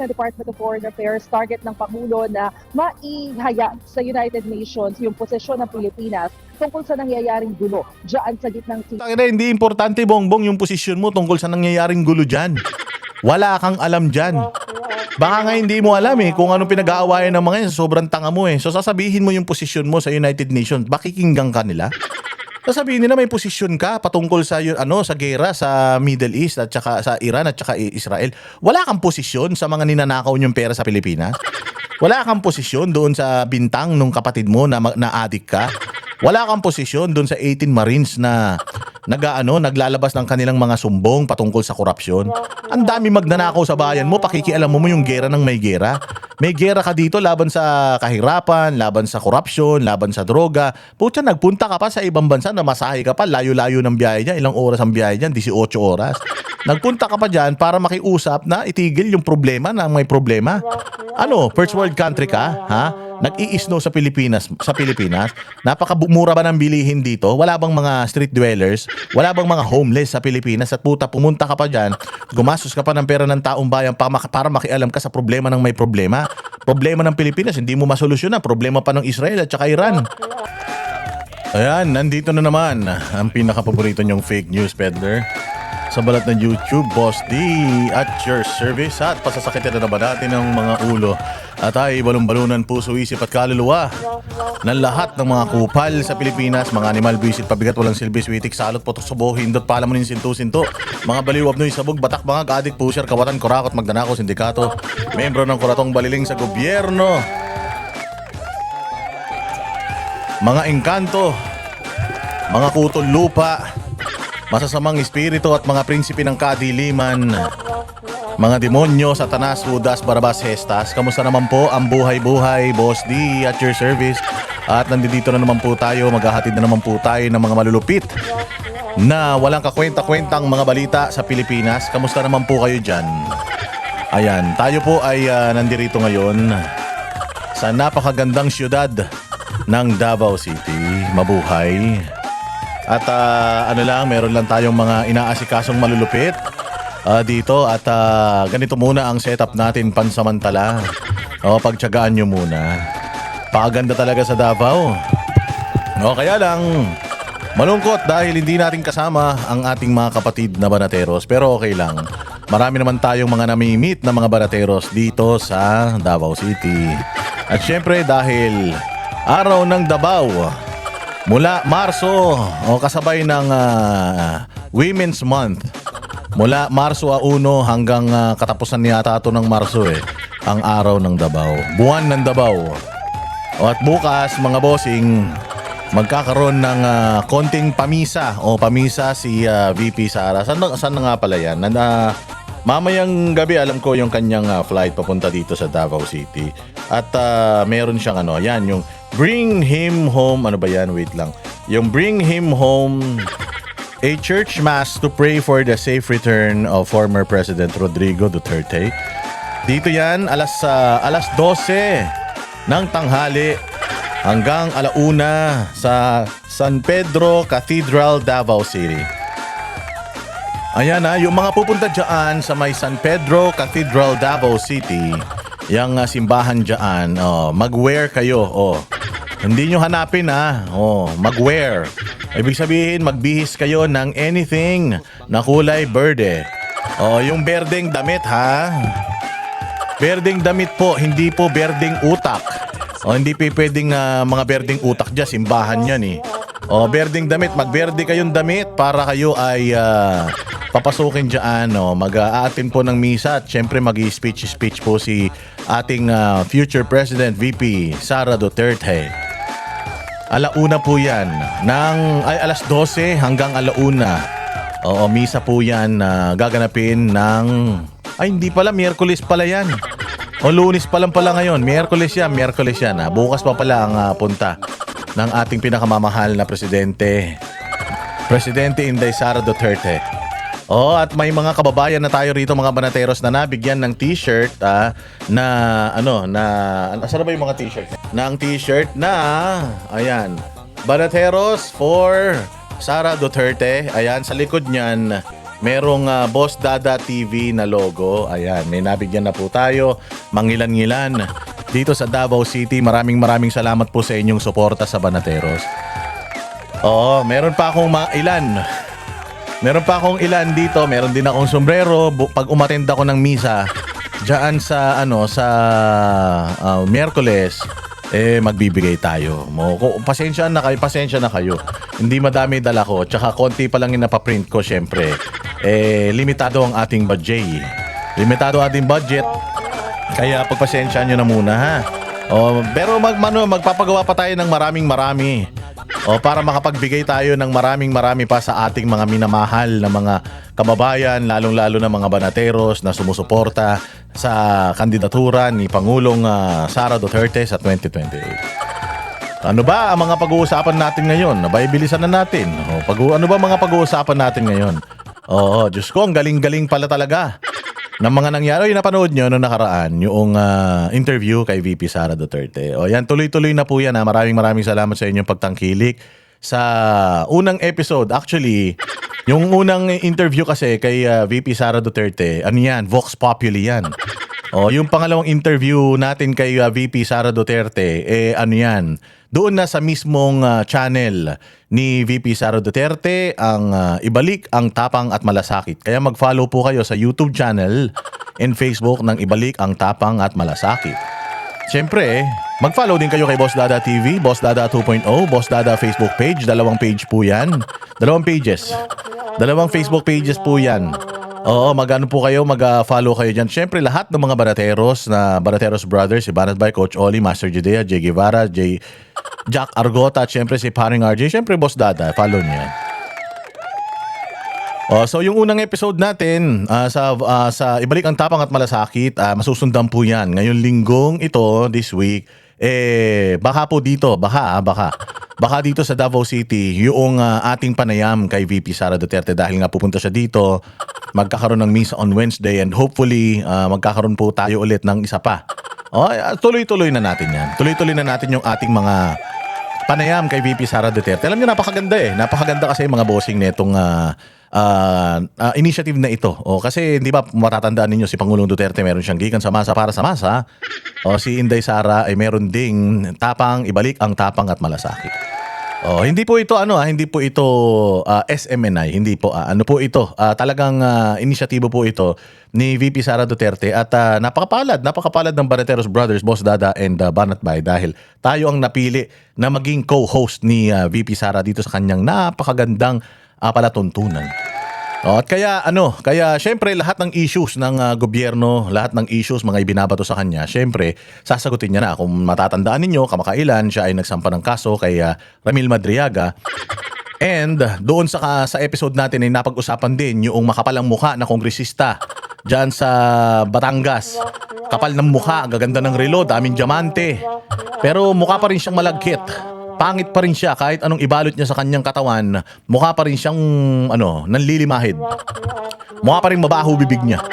ng Department of Foreign Affairs, target ng Pangulo na maihaya sa United Nations yung posisyon ng Pilipinas tungkol sa nangyayaring gulo dyan sa gitnang Tangina, hindi importante, Bongbong, yung posisyon mo tungkol sa nangyayaring gulo dyan. Wala kang alam dyan. Baka nga hindi mo alam kung anong pinag-aawayan ng mga yan. Sobrang tanga mo So sasabihin mo yung posisyon mo sa United Nations. Bakikinggan ka nila? Sasabihin nila may posisyon ka patungkol sa sa gera sa Middle East at saka sa Iran at saka Israel. Wala kang posisyon sa mga ninanakaw niyong pera sa Pilipinas. Wala kang posisyon doon sa bintang nung kapatid mo na adik ka. Wala kang posisyon doon sa 18 Marines na naglalabas ng kanilang mga sumbong patungkol sa korupsyon. Ang dami magnanakaw sa bayan mo, pakikialam mo yung gera ng may gera. May gera ka dito laban sa kahirapan, laban sa korupsyon, laban sa droga. Putya, nagpunta ka pa sa ibang bansa na masahe ka pa, layo-layo ng biyahe niya. Ilang oras ang biyahe niyan? 18 oras. Nagpunta ka pa dyan para makiusap na itigil yung problema na may problema. Ano, first world country ka? Ha? Nag-iisno sa Pilipinas. Napakamura ba ng bilihin dito? Wala bang mga street dwellers? Wala bang mga homeless sa Pilipinas? At puta, pumunta ka pa dyan, gumastos ka pa ng pera ng taong bayan para makialam ka sa problema ng may problema. Problema ng Pilipinas, hindi mo masolusyonan. Problema pa ng Israel at saka Iran. Ayan, nandito na naman ang pinaka-paborito niyong fake news peddler sa balat ng YouTube, Boss D at your service. At pasasakitin na naman natin ng mga ulo at ay balon-balunan puso, isip at kaluluwa ng lahat ng mga kupal sa Pilipinas, mga animal, bisit, pabigat, walang silbi, switik, salot, potok, subo, hindot, palamunin, sinto-sinto, mga baliw, abnoy, sabog, batak, mga gadik, pusher, kawatan, kurakot, magdanako, sindikato, membro ng kuratong baliling sa gobyerno, mga engkanto, mga kutol lupa, masasamang espiritu at mga prinsipe ng kadiliman, mga demonyo, satanas, Judas, Barabas, Hestas. Kamusta naman po ang buhay-buhay? Boss D at your service. At nandito na naman po tayo, maghahatid na naman po tayo ng mga malulupit na walang kakwenta-kwentang mga balita sa Pilipinas. Kamusta naman po kayo dyan? Ayan, tayo po ay nandirito ngayon sa napakagandang syudad ng Davao City. Mabuhay. At meron lang tayong mga inaasikasong malulupit dito at ganito muna ang setup natin pansamantala. Pagtiyagaan nyo muna. Pakaganda talaga sa Davao. Kaya lang malungkot dahil hindi natin kasama ang ating mga kapatid na banateros, pero okay lang. Marami naman tayong mga nami-meet na mga banateros dito sa Davao City. At syempre dahil araw ng Davao mula Marso, kasabay ng Women's Month. Mula Marso 1 hanggang katapusan yata ito ng Marso ang araw ng Davao. Buwan ng Davao. At bukas mga bossing, magkakaroon ng konting pamisa pamisa si VP Sara. Saan na nga pala yan? Mamayang gabi alam ko yung kanyang flight papunta dito sa Davao City. At meron siyang yung Bring Him Home, ano ba yan? Wait lang. Yung Bring Him Home, a church mass to pray for the safe return of former President Rodrigo Duterte. Dito yan, alas 12 ng tanghali hanggang 1:00 sa San Pedro Cathedral, Davao City. Ayan yung mga pupunta dyan sa may San Pedro Cathedral, Davao City, yung simbahan dyan, mag-wear kayo, Hindi nyo hanapin mag-wear. Ibig sabihin, magbihis kayo ng anything na kulay berde. Yung berdeng damit Berdeng damit po, hindi po berdeng utak. Hindi pwedeng mga berdeng utak dyan, simbahan yan berdeng damit, magberde kayong damit para kayo ay papasukin dyan. Mag-aatin po ng misa at syempre mag-speech po si ating future President VP Sara Duterte. 1:00 po yan. Alas 12 hanggang 1:00. Misa po yan gaganapin ng... hindi pala, Miyerkules pala yan. Lunes pa lang pala ngayon. Miyerkules yan. Bukas pa pala ang punta ng ating pinakamamahal na Presidente Inday Sara Duterte. At may mga kababayan na tayo rito, mga banateros, na nabigyan ng t-shirt saan ba yung mga t-shirt? Ng t-shirt na ayan, Banateros for Sara Duterte. Ayan, sa likod niyan merong Boss Dada TV na logo. Ayan, may nabigyan na po tayo. Mangilan-ngilan dito sa Davao City. Maraming salamat po sa inyong suporta sa Banateros. Oo, meron pa akong ilan. Meron pa akong ilan dito. Meron din akong sombrero. Pag umattend ako ng misa, diyan sa Miyerkules, magbibigay tayo. Pasensya na kayo. Hindi madami dala ko. Tsaka konti pa lang yung napaprint ko, syempre. Limitado ang ating budget. Kaya pagpasensya nyo na muna, ha? Pero magpapagawa pa tayo ng marami. Para makapagbigay tayo ng marami pa sa ating mga minamahal na mga kababayan, lalong-lalo na mga Banateros na sumusuporta sa kandidatura ni Pangulong Sara Duterte sa 2028. Ano ba ang mga pag-uusapan natin ngayon? Bilisan na natin. Ano ba mga pag-uusapan natin ngayon? Diyos ko, ang galing-galing pala talaga ng mga nangyari. Napanood nyo noong nakaraan yung interview kay VP Sara Duterte. Yan, tuloy-tuloy na po yan. Maraming salamat sa inyong pagtangkilik sa unang episode. Actually, yung unang interview kasi kay VP Sara Duterte, ano yan? Vox Populi yan. Yung pangalawang interview natin kay VP Sara Duterte, ano yan? Doon na sa mismong channel ni VP Sara Duterte ang Ibalik ang Tapang at Malasakit. Kaya mag-follow po kayo sa YouTube channel and Facebook ng Ibalik ang Tapang at Malasakit. Siyempre, mag-follow din kayo kay Boss Dada TV, Boss Dada 2.0, Boss Dada Facebook page. 2 page po yan. 2 pages. 2 Facebook pages po yan. Mag-follow kayo dyan. Siyempre, lahat ng mga Banateros na Banateros Brothers, si Banat Bay, Coach Oli, Master Judea, Jay Guevara, Jack Argota, at siyempre si Paring RJ, siyempre Boss Dada, follow niyo yan. So yung unang episode natin sa Ibalik ang Tapang at Malasakit, masusundan po yan. Ngayong linggong ito, this week, baka po dito, baka dito sa Davao City, yung ating panayam kay VP Sara Duterte dahil nga pupunta siya dito, magkakaroon ng misa on Wednesday and hopefully magkakaroon po tayo ulit ng isa pa. Tuloy-tuloy na natin yan. Tuloy-tuloy na natin yung ating mga panayam kay VP Sara Duterte. Alam niyo, napakaganda Napakaganda kasi yung mga bossing netong initiative na ito. Kasi hindi ba matatandaan ninyo si Pangulong Duterte meron siyang gikan sa masa para sa masa. Si Inday Sara ay meron ding tapang, ibalik ang tapang at malasakit. Hindi po ito SMNI, hindi po ano po ito. Talagang inisyatibo po ito ni VP Sara Duterte at napakapalad ng Banateros Brothers, Boss Dada and Banat Bay dahil tayo ang napili na maging co-host ni VP Sara dito sa kanyang napakagandang palatuntunan. At kaya syempre lahat ng issues ng gobyerno, lahat ng issues mga ibinabato sa kanya, syempre sasagutin niya na. Kung matatandaan ninyo, kamakailan siya ay nagsampa ng kaso kay Ramil Madriaga. And doon sa episode natin ay napag-usapan din yung makapalang mukha na kongresista diyan sa Batangas. Kapal ng mukha, ang gaganda ng relo, daming diamante. Pero mukha pa rin siyang malagkit. Pangit pa rin siya kahit anong ibalot niya sa kanyang katawan, mukha pa rin siyang nanlilimahid. Mukha pa rin mabaho bibig niya.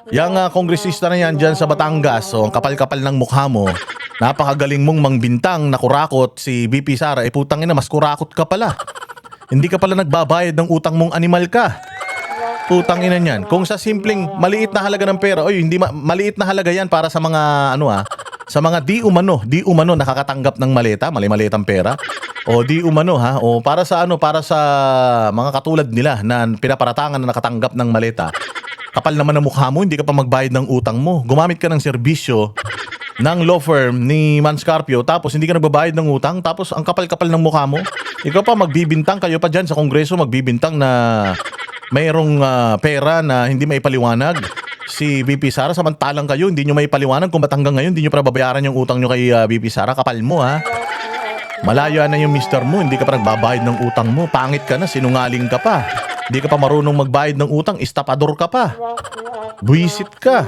Yang kongresista na yan dyan sa Batangas, ang kapal-kapal ng mukha mo, napakagaling mong mangbintang na kurakot si VP Sara, putang ina, mas kurakot ka pala. Hindi ka pala nagbabayad ng utang mong animal ka. Putang ina niyan. Kung sa simpleng maliit na halaga ng pera, hindi maliit na halaga yan para sa mga sa mga di umano nakakatanggap ng mali-malitang pera. Di umano para sa mga katulad nila na pinaparatangan na nakatanggap ng maleta. Kapal naman ang mukha mo, hindi ka pa magbayad ng utang mo. Gumamit ka ng serbisyo ng law firm ni Manscarpio tapos hindi ka nagbabayad ng utang, tapos ang kapal-kapal ng mukha mo. Ikaw pa magbibintang, kayo pa dyan sa Kongreso magbibintang na mayroong pera na hindi maipaliwanag si VP Sara, samantalang kayo hindi nyo maipaliwanag kung ba't hanggang ngayon hindi nyo pa babayaran yung utang nyo kay VP Sara. Kapal mo Malayo na yung mister mo, hindi ka pa nagbabayad ng utang mo. Pangit ka na, sinungaling ka pa. Hindi ka pa marunong magbayad ng utang, estapador ka pa. Buisit ka.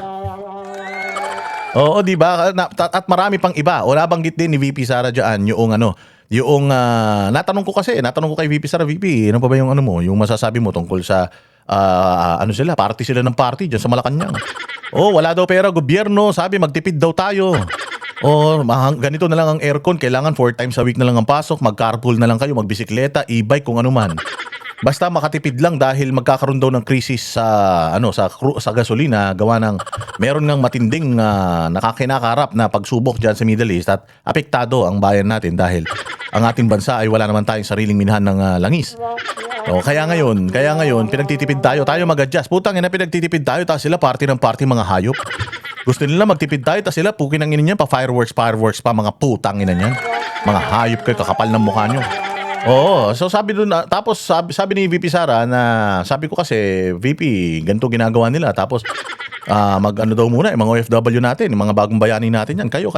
Oo, di ba? At marami pang iba. O nabanggit din ni VP Sara dyan natanong ko kay VP Sara, VP, ano pa ba yung yung masasabi mo tungkol sa party sila ng party dyan sa Malacanang. Wala daw pera gobyerno, sabi magtipid daw tayo. Ganito na lang ang aircon, kailangan 4 times a week na lang ang pasok, mag-carpool na lang kayo, magbisikleta, e-bike, kung ano man. Basta makatipid lang dahil magkakaroon daw ng krisis sa sa gasolina gawa ng meron ngang matinding nakakinakarap na pagsubok diyan sa Middle East at apektado ang bayan natin dahil ang ating bansa ay wala naman tayong sariling minhan ng langis. O kaya ngayon pinagtitipid tayo mag-adjust. Putang ina, pinagtitipid tayo tapos sila party ng party mga hayop. Gusto nila magtipid tayo tapos sila pukin ang ina niyan pa fireworks pa mga putang ina niyan. Mga hayop kayo, kakapal ng mukha nyo. Oo, so sabi doon, tapos sabi ni VP Sara na sabi ko kasi VP, ganito ginagawa nila tapos mag-ano daw muna, mga OFW natin, yung mga bagong bayani natin yan, kayo.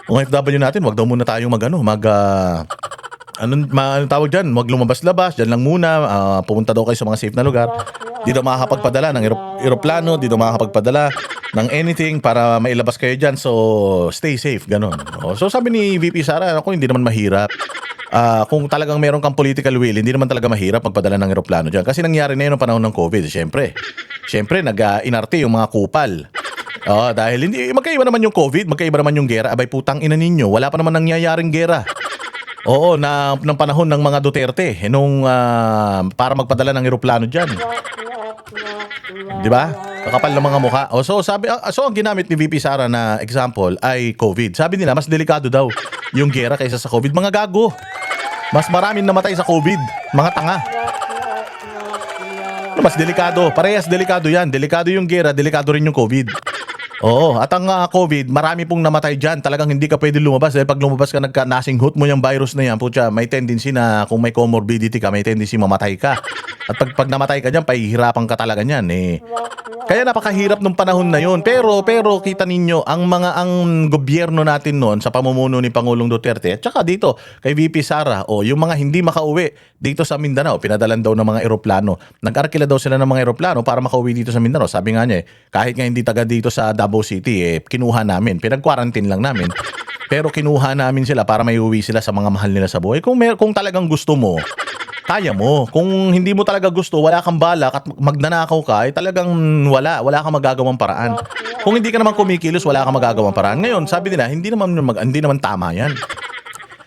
Mga OFW natin, wag daw muna tayong ano tawag dyan, wag lumabas-labas, dyan lang muna, pumunta daw kayo sa mga safe na lugar. Di daw makakapagpadala ng eroplano, di daw makakapagpadala ng anything para mailabas kayo dyan, so stay safe, ganun. So sabi ni VP Sara, ako hindi naman mahirap. Kung talagang meron kang political will, hindi naman talaga mahirap magpadala ng eroplano dyan. Kasi nangyari na yun noong panahon ng COVID, syempre. Syempre, nag-inarte yung mga kupal. Dahil hindi, magkaiba naman yung COVID, magkaiba naman yung gera. Abay, putang ina ninyo, wala pa naman nangyayaring gera. Oo, ng panahon ng mga Duterte, para magpadala ng eroplano dyan. Di ba? Kakapal ng mga mukha. So ang ginamit ni VP Sara na example ay COVID. Sabi nila, mas delikado daw yung gera kaysa sa COVID. Mga gago. Mas maraming namatay sa COVID. Mga tanga. Mas delikado. Parehas delikado yan. Delikado yung gera, delikado rin yung COVID. Oo, at ang COVID, marami pong namatay dyan. Talagang hindi ka pwede lumabas. Dahil pag lumabas ka, nasinghot mo yung virus na yan, putya, may tendency na kung may comorbidity ka, may tendency mamatay ka. At pag namatay ka dyan, pahihirapan ka talaga niyan. Kaya napakahirap nung panahon na yun. Pero kita ninyo, ang gobyerno natin noon sa pamumuno ni Pangulong Duterte, at saka dito kay VP Sara, yung mga hindi makauwi dito sa Mindanao, pinadalan daw ng mga eroplano. Nag-arkila daw sila ng mga eroplano para makauwi dito sa Mindanao. Sabi nga niya, kahit nga hindi taga dito sa Davao City, kinuha namin. Pinag-quarantine lang namin. Pero kinuha namin sila para may uwi sila sa mga mahal nila sa buhay. Kung talagang gusto mo, kaya mo. Kung hindi mo talaga gusto, wala kang balak at magnanakaw ka, talagang wala kang magagawang paraan. Kung hindi ka naman kumikilos, wala kang magagawang paraan. Ngayon, sabi nila, hindi naman tama 'yan.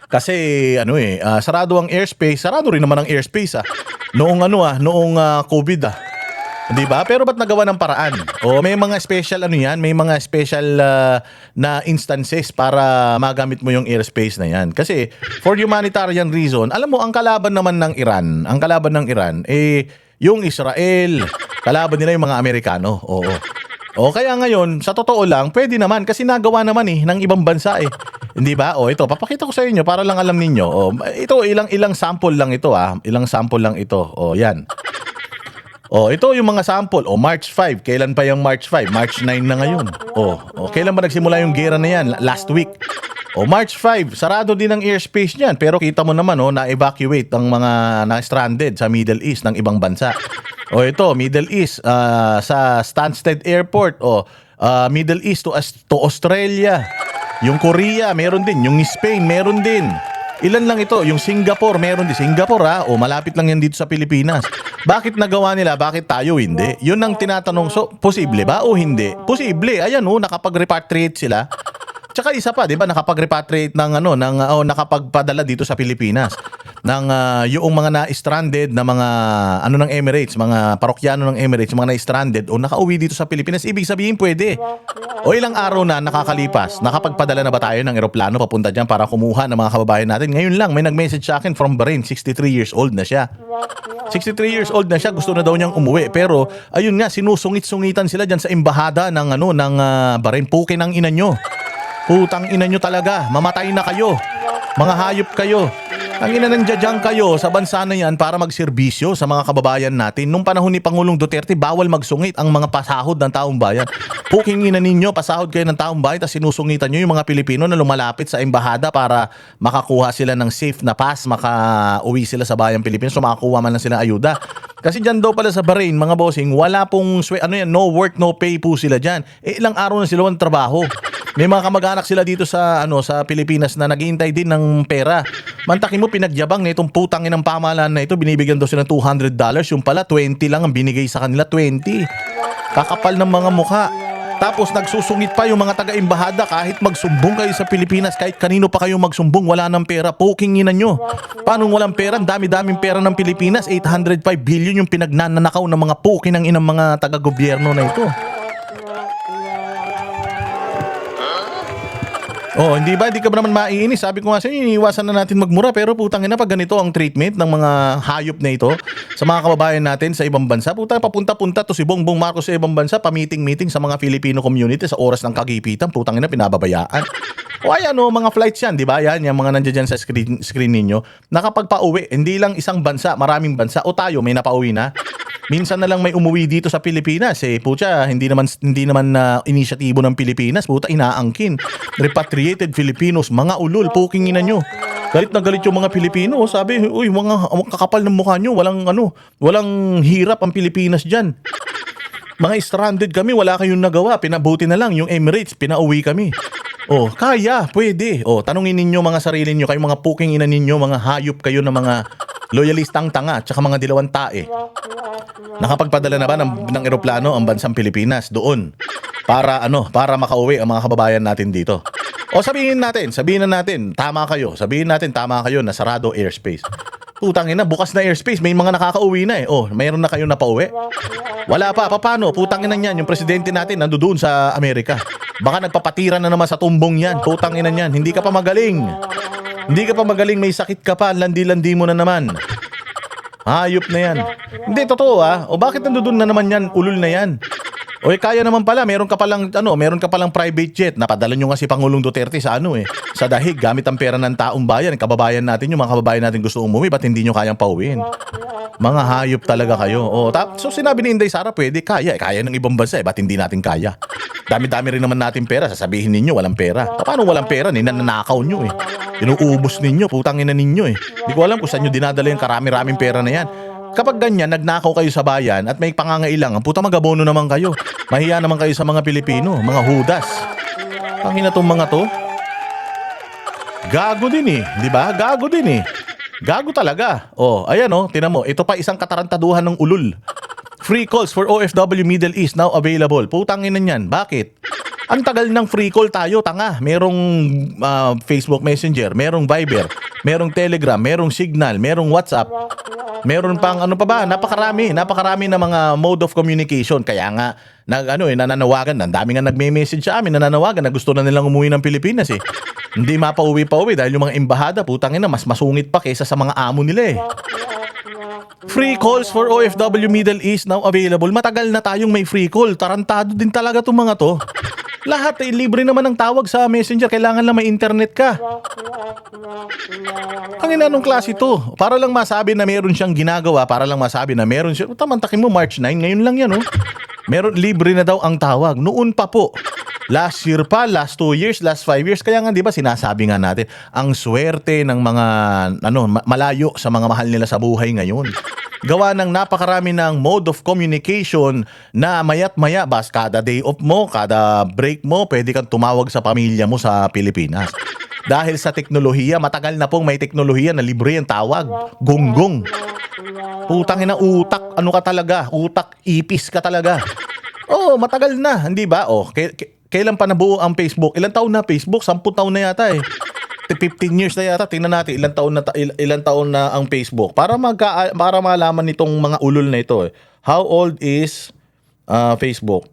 Kasi sarado ang airspace, sarado rin naman ang airspace noong COVID 'Di ba? Pero ba't nagawa ng paraan? May mga special may mga special na instances para magamit mo yung airspace na 'yan. Kasi for humanitarian reason, alam mo ang kalaban ng Iran yung Israel. Kalaban nila yung mga Amerikano. Kaya ngayon, sa totoo lang, pwede naman kasi nagawa naman ng ibang bansa Hindi ba? Ito, papakita ko sa inyo para lang alam ninyo. Ito ilang sample lang ito Ilang sample lang ito. Yan. Ito yung mga sample. March 5. Kailan pa yung March 5? March 9 na ngayon. Kailan ba nagsimula yung gera na yan? Last week. March 5. Sarado din ang airspace niyan. Pero kita mo naman, na-evacuate ang mga na-stranded sa Middle East ng ibang bansa. Ito, Middle East. Sa Stansted Airport. Middle East to Australia. Yung Korea, meron din. Yung Spain, meron din. Ilan lang ito? Yung Singapore, meron din. Singapore malapit lang yan dito sa Pilipinas. Bakit nagawa nila? Bakit tayo hindi? Yun ang tinatanong. So, posible ba o hindi? Posible. Ayan nakapag-repatriate sila. Tsaka isa pa, 'di ba, nakapag-repatriate nakapagpadala dito sa Pilipinas ng yung mga na-stranded na mga ng Emirates, mga parokyano ng Emirates, mga na-stranded nakauwi dito sa Pilipinas. Ibig sabihin pwede. Ilang araw na nakakalipas, nakapagpadala na ba tayo ng eroplano papunta diyan para kumuha ng mga kababayan natin? Ngayon lang may nag-message sa akin from Bahrain, 63 years old na siya. 63 years old na siya, gusto na daw niyang umuwi. Pero ayun nga, sinusungit-sungitan sila diyan sa embahada ng Bahrain. Pukin ang ina nyo. Putang ina nyo talaga. Mamatay na kayo. Mga hayop kayo. Ang ina ng jadyang kayo sa bansa na yan para magserbisyo sa mga kababayan natin. Nung panahon ni Pangulong Duterte, bawal magsungit ang mga pasahod ng taong bayan. Puking ina ninyo, pasahod kayo ng taong bayan, tapos sinusungitan nyo yung mga Pilipino na lumalapit sa embahada para makakuha sila ng safe na pass, makauwi sila sa bayang Pilipinas, so makakuha man lang sila ayuda. Kasi dyan daw pala sa Bahrain, mga bossing, wala pong no work, no pay po sila dyan. Ilang araw na sila ng trabaho. May mga kamag-anak sila dito sa sa Pilipinas na naghihintay din ng pera. Mantakin mo, pinagyabang na itong putang inang pamahalaan na ito, binibigyan daw sila ng $200, yung pala 20 lang ang binigay sa kanila, 20. Kakapal ng mga mukha. Tapos nagsusungit pa yung mga taga-embahada kahit magsumbong kayo sa Pilipinas, kahit kanino pa kayo magsumbong, wala ng pera. Poking ina nyo. Paano walang pera? Ang dami-daming pera ng Pilipinas. 805 billion yung pinagnanakaw ng mga poking ng inang mga taga-gobyerno na ito. Oh, hindi ba? Hindi ka ba naman maiinis? Sabi ko nga sa inyo, iniiwasan na natin magmura. Pero putang ina, pag ganito ang treatment ng mga hayop na ito sa mga kababayan natin sa ibang bansa, putang papunta-punta to si Bongbong Marcos sa ibang bansa, pa-meeting-meeting sa mga Filipino community sa oras ng kagipitan, putang ina, pinababayaan. O ayan o, mga flights yan, di ba? Yan, yung mga nandiyan dyan sa screen ninyo. Nakapagpa-uwi, hindi lang isang bansa, maraming bansa. O tayo, may napauwi na. Minsan na lang may umuwi dito sa Pilipinas putya, hindi naman inisyatibo ng Pilipinas, puta, inaangkin. Repatriated Filipinos, mga ulol, poking ina nyo. Galit na galit yung mga Pilipino, sabi, uy, mga kakapal ng mukha nyo, walang hirap ang Pilipinas diyan. Mga stranded kami, wala kayong nagawa, pinabuti na lang yung Emirates, pinauwi kami. Oh, kaya, pwede. Oh, tanungin ninyo mga sarili nyo, kayo mga poking ina ninyo, mga hayop kayo na mga loyalistang tanga, tsaka mga dilawang tae. Nakapagpadala na ba ng eroplano ang bansang Pilipinas doon para makauwi ang mga kababayan natin dito? O sabihin na natin, tama kayo. Sabihin natin, tama kayo na sarado airspace. Putang ina, bukas na airspace, may mga nakakauwi na Oh, mayroon na kayo na pauwi? Wala pa, paano? Putang ina niyan, yung presidente natin nandoon sa Amerika. Baka nagpapatira na naman sa tumbong yan. Putang ina niyan, hindi ka pa magaling. Hindi ka pa magaling, may sakit ka pa, landi-landi mo na naman. Hayop na yan. Hindi, totoo O bakit nandoon na naman yan, ulul na yan? O kaya naman pala, meron ka palang private jet. Napadala nyo nga si Pangulong Duterte sa sa dahig, gamit ang pera ng taong bayan. Kababayan natin, yung mga kababayan natin gusto umuwi, ba't hindi nyo kayang pauwiin? Mga hayop talaga kayo. So sinabi ni Inday Sara, pwede, kaya ng ibang bansa, ba't hindi natin kaya? Dami-dami rin naman natin pera, sasabihin ninyo walang pera. Paano walang pera? Ninanakaw nyo Inuubos ninyo, putangin na ninyo Hindi ko alam kung saan nyo dinadala yung karami-raming pera na yan. Kapag ganyan, nagnakaw kayo sa bayan at may pangangailangan, puta magabono naman kayo. Mahiya naman kayo sa mga Pilipino, mga hudas. Pangina tong mga to. Gago din di ba? Gago din Gago talaga. Oh, ayan tinan mo, ito pa isang katarantaduhan ng ulul. Free calls for OFW Middle East now available. Putangin na yan. Bakit? Ang tagal ng free call tayo, tanga. Merong Facebook Messenger, merong Viber, merong Telegram, merong Signal, merong WhatsApp. Meron pang napakarami na mga mode of communication. Kaya nga nananawagan, ang dami nga nagme-message sa amin, nananawagan na gusto na nilang umuwi ng Pilipinas Hindi mapauwi dahil yung mga embahada, putangin na, mas masungit pa kaysa sa mga amo nila Free calls for OFW Middle East now available. Matagal na tayong may free call. Tarantado din talaga itong mga to. Lahat libre naman ang tawag sa Messenger. Kailangan lang may internet ka. Ang inanong klase to. Para lang masabi na meron siyang ginagawa. Para lang masabi na meron siya. Tamantakin mo, March 9. Ngayon lang yan Meron, libre na daw ang tawag. Noon pa po. Last year pa, last 2 years, last 5 years. Kaya nga, di ba, sinasabi nga natin, ang swerte ng mga, malayo sa mga mahal nila sa buhay ngayon. Gawa ng napakarami ng mode of communication na mayat maya, kada day off mo, kada break mo, pwede kang tumawag sa pamilya mo sa Pilipinas. Dahil sa teknolohiya, matagal na pong may teknolohiya na libre ang tawag. Gonggong. Putangin na utak, ka talaga? Utak, ipis ka talaga. Oh, matagal na, hindi ba? Oh, kailan pa nabuo ang Facebook? Ilang taon na Facebook? 10 taon na yata 15 years na yata. Tingnan natin ilang taon na ang Facebook para malaman nitong mga ulol na ito How old is Facebook?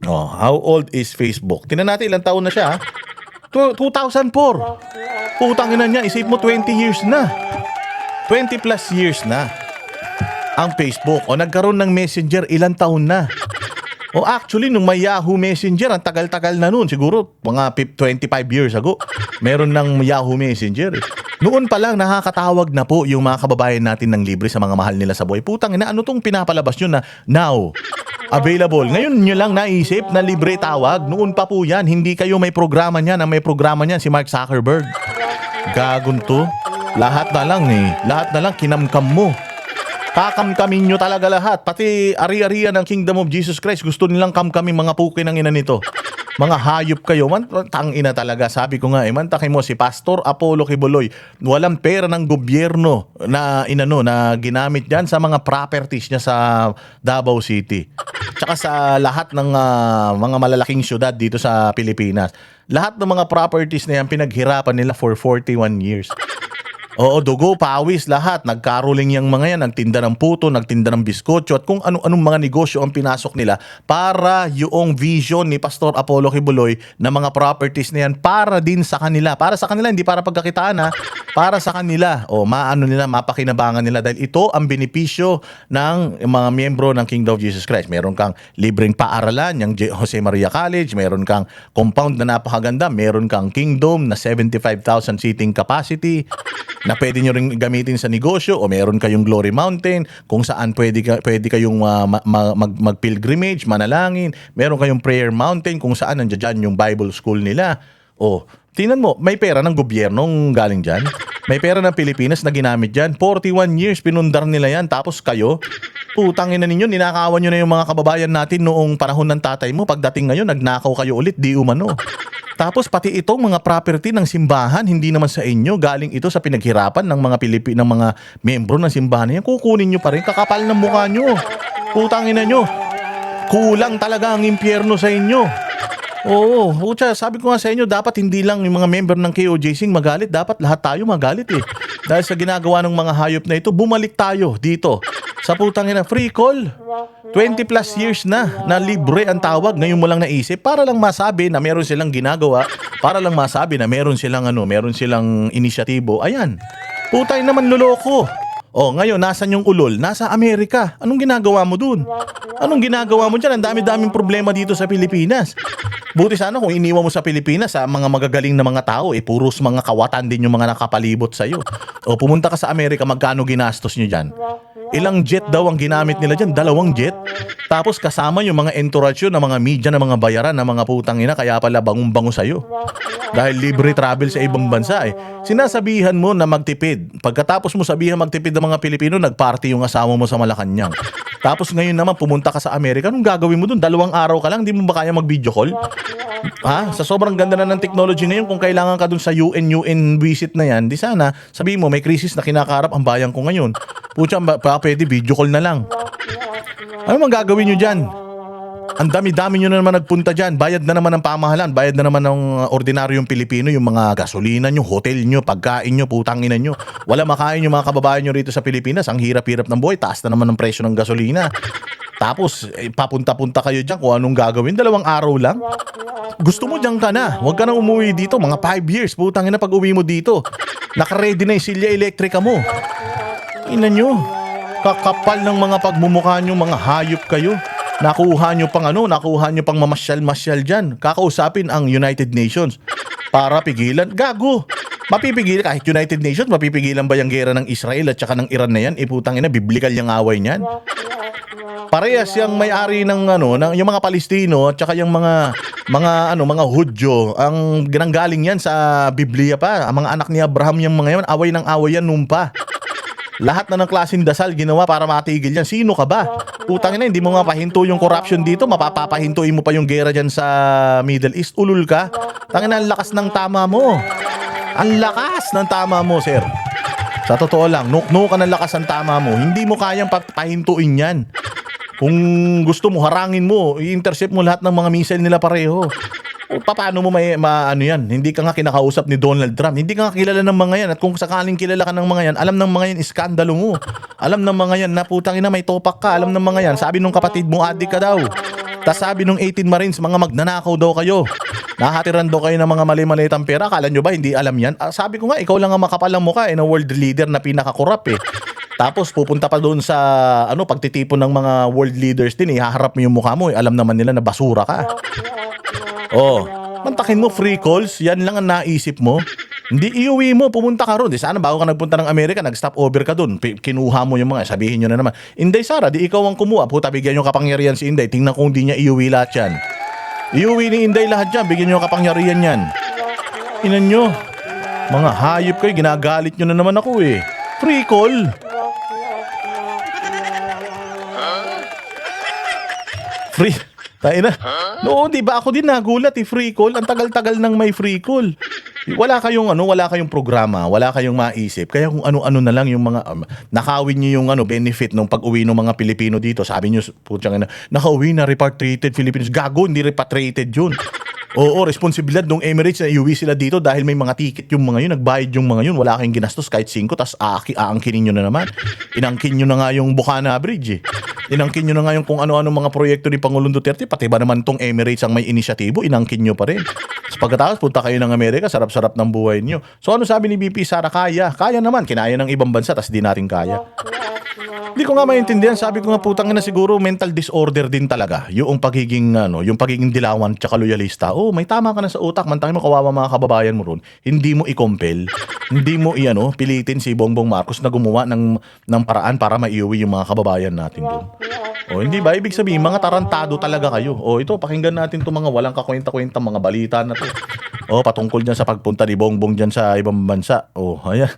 Oh, how old is Facebook? Tingnan natin ilang taon na siya 2004. Putangin na niya, isip mo 20 years na. 20 plus years na ang Facebook. O nagkaroon ng Messenger ilang taon na. O actually, nung may Yahoo Messenger, ang tagal-tagal na noon. Siguro, mga 25 years ago, meron ng Yahoo Messenger Noon pa lang, nakakatawag na po yung mga kababayan natin ng libre sa mga mahal nila sa buhay. Putang ina, ano tong pinapalabas nyo na now? Available. Ngayon nyo lang naisip na libre tawag. Noon pa po yan. Hindi kayo may programa niyan. Ang may programa niyan si Mark Zuckerberg. Gagon to. Lahat na lang Lahat na lang kinamkam mo. Kakamkamin nyo talaga lahat. Pati ari-arian ng Kingdom of Jesus Christ. Gusto nilang kamkamin mga puki ng ina nito. Mga hayop kayo. Tangina talaga. Sabi ko nga mantakin mo si Pastor Apollo Kibuloy. Walang pera ng gobyerno na na ginamit diyan sa mga properties niya sa Davao City. tsaka sa lahat ng mga malalaking syudad dito sa Pilipinas. Lahat ng mga properties na yan, pinaghirapan nila for 41 years. Oo, dugo, pawis, lahat. Nagkaroling yung mga yan, nagtinda ng puto, nagtinda ng biskotso, at kung anong mga negosyo ang pinasok nila para yung vision ni Pastor Apollo Kibuloy na mga properties na yan para din sa kanila. Para sa kanila, hindi para pagkakitaan ha. Para sa kanila. O maano nila, mapakinabangan nila dahil ito ang benepisyo ng mga miyembro ng Kingdom of Jesus Christ. Meron kang libreng paaralan, yung Jose Maria College, meron kang compound na napakaganda, meron kang Kingdom na 75,000 seating capacity, na pwede nyo rin gamitin sa negosyo, o meron kayong Glory Mountain kung saan pwede kayong mag-pilgrimage, manalangin. Meron kayong Prayer Mountain kung saan nandiyan yung Bible School nila. O, tingnan mo, may pera ng gobyernong galing dyan. May pera ng Pilipinas na ginamit dyan. 41 years, pinundar nila yan. Tapos kayo, putangin na ninyo, ninakawan nyo na yung mga kababayan natin noong panahon ng tatay mo. Pagdating ngayon, nagnakaw kayo ulit, di umano. Tapos pati itong mga property ng simbahan, hindi naman sa inyo, galing ito sa pinaghirapan ng mga ng mga membro ng simbahan. Yan, kukunin nyo pa rin, kakapal ng mukha nyo. Putangin na nyo. Kulang talaga ang impyerno sa inyo. Oo, pucha, sabi ko nga sa inyo, dapat hindi lang yung mga member ng KOJC magalit, dapat lahat tayo magalit eh. Dahil sa ginagawa ng mga hayop na ito, bumalik tayo dito sa putang ina, free call. 20 plus years na libre ang tawag, ngayon mo lang naisip para lang masabi na meron silang ginagawa, para lang masabi na meron silang inisyatibo. Ayan. Putay naman, loloko. Oh, ngayon nasan yung ulol? Nasa Amerika. Anong ginagawa mo dun? Anong ginagawa mo diyan? Ang dami-daming problema dito sa Pilipinas. Buti sana kung iniwan mo sa Pilipinas sa mga magagaling na mga tao, puros mga kawatan din yung mga nakapalibot sa iyo. O pumunta ka sa Amerika, magkano ginastos niyo diyan? Ilang jet daw ang ginamit nila diyan? 2 jet. Tapos kasama yung mga entourage yun, ng mga media, ng mga bayaran, ng mga putang ina, kaya pala bangong-bango sa'yo. Dahil libre travel sa ibang bansa eh. Sinasabihan mo na magtipid. Pagkatapos mo sabihan magtipid ng mga Pilipino, nagparty yung asawa mo sa Malacanang. Tapos ngayon naman pumunta ka sa Amerika, anong gagawin mo dun? 2 araw ka lang, di mo ba kaya mag-video call? Ha? Sa sobrang ganda na ng technology ngayon, kung kailangan ka dun sa UN visit na yan, di sana, sabihin mo, may krisis na kinakarap ang bayan ko ngayon. Pucha, pwede video call na lang. Ano mang gagawin nyo dyan? Ang dami-dami nyo na naman nagpunta dyan. Bayad na naman ng pamahalan. Bayad na naman ng ordinaryong Pilipino. Yung mga gasolina nyo, hotel nyo, pagkain nyo, putangin nyo. Wala makain yung mga kababayan nyo rito sa Pilipinas. Ang hirap-hirap ng buhay. Taas na naman ng presyo ng gasolina. Tapos, papunta-punta kayo dyan kung anong gagawin. 2 araw lang. Gusto mo dyan ka na. Huwag ka na umuwi dito. Mga 5 years. Putangin na pag uwi mo dito. Nakaready na yung silya elektrika mo. Ina nyo. Kakapal ng mga pagmumukha nyo, mga hayop kayo. Nakuha nyo pang mamasyal-masyal dyan. Kakausapin ang United Nations para pigilan. Gago! Mapipigilan, kahit United Nations, mapipigilan ba yung gera ng Israel at saka ng Iran na yan? Putang ina, biblikal yung away niyan. Parehas yung may-ari ng yung mga Palestino at saka yung mga Hudyo, ang ginanggaling yan sa Biblia pa. Ang mga anak ni Abraham yung mga yan, away ng away yan nung pa. Lahat na ng klaseng dasal ginawa para matigil yan. Sino ka ba? Putang ina, hindi mo nga pahinto yung corruption dito. Mapapahintuin mo pa yung gera dyan sa Middle East. Ulul ka. Tangin na, ang lakas ng tama mo. Ang lakas ng tama mo, sir. Sa totoo lang, nuknukan ang lakas ng tama mo. Hindi mo kayang pahintuin yan. Kung gusto mo, harangin mo. I-intercept mo lahat ng mga missile nila pareho. O paano mo ano yan? Hindi ka nga kinakausap ni Donald Trump. Hindi ka nga kilala ng mga yan. At kung sakaling kilala ka ng mga yan, alam ng mga yan, iskandalo mo. Alam ng mga yan, na putang ina, may topak ka. Alam ng mga yan, sabi nung kapatid mo, adik ka daw. Tas sabi nung 18 Marines, mga magnanakaw daw kayo. Nakatiran daw kayo ng mga mali-malitang pera. Akala nyo ba hindi alam yan? Sabi ko nga, ikaw lang ang makapal ng mukha na world leader na pinakakorap eh. Tapos pupunta pa doon sa pagtitipon ng mga world leaders din, ihaharap mo yung mukha mo. Alam naman nila na basura ka. Oh, mantakin mo free calls, yan lang ang naisip mo. Hindi iuwi mo, pumunta ka ron. Di sana bago ka nagpunta ng Amerika, nag-stop over ka doon. Kinuha mo yung mga, sabihin nyo na naman, Inday Sara, di ikaw ang kumuha. Puta, bigyan nyo kapangyarihan si Inday. Tingnan kung di niya iuwi lahat yan. Iuwi ni Inday lahat yan, bigyan nyo kapangyarihan yan. Inan nyo, mga hayop kayo, ginagalit nyo na naman ako eh. Free call. Free. Tayo na. Noon, di ba ako din nagulat free call. Ang tagal-tagal nang may free call. wala kayong programa, wala kayong maisip. Kaya kung ano-ano na lang yung mga nakawin niyo yung benefit nung pag-uwi ng mga Pilipino dito. Sabi niyo, putyang ina, nakauwi na repatriated Filipinos. Gago, hindi repatriated yun. Oo, responsibilidad ng Emirates na iuwi sila dito dahil may mga ticket yung mga yun, nagbayad yung mga yun, wala kayong ginastos kahit 5, tas aangkinin nyo na naman. Inangkin nyo na nga yung Bukana Bridge eh. Inangkin nyo na nga yung kung ano-ano mga proyekto ni Pangulong Duterte, pati ba naman tong Emirates ang may inisyatibo, inangkin nyo pa rin. Tapos pagkatapos punta kayo ng Amerika, sarap-sarap ng buhay nyo. So ano sabi ni VP Sara? Kaya naman, kinaya ng ibang bansa, tas di natin kaya. Hindi ko nga maintindihan. Sabi ko nga, putang ina, siguro mental disorder din talaga yung pagiging dilawan tsaka loyalista. Oh, may tama ka na sa utak. Mantangin mo, kawawa mga kababayan mo ron. Hindi mo i-compel, hindi mo pilitin si Bongbong Marcos na gumawa ng paraan para maiuwi yung mga kababayan natin doon. O hindi ba? Ibig sabihin, mga tarantado talaga kayo. O ito, pakinggan natin itong mga walang kakwenta-kwenta mga balita na to. O patungkol dyan sa pagpunta ni Bongbong dyan sa ibang bansa. O, ayan.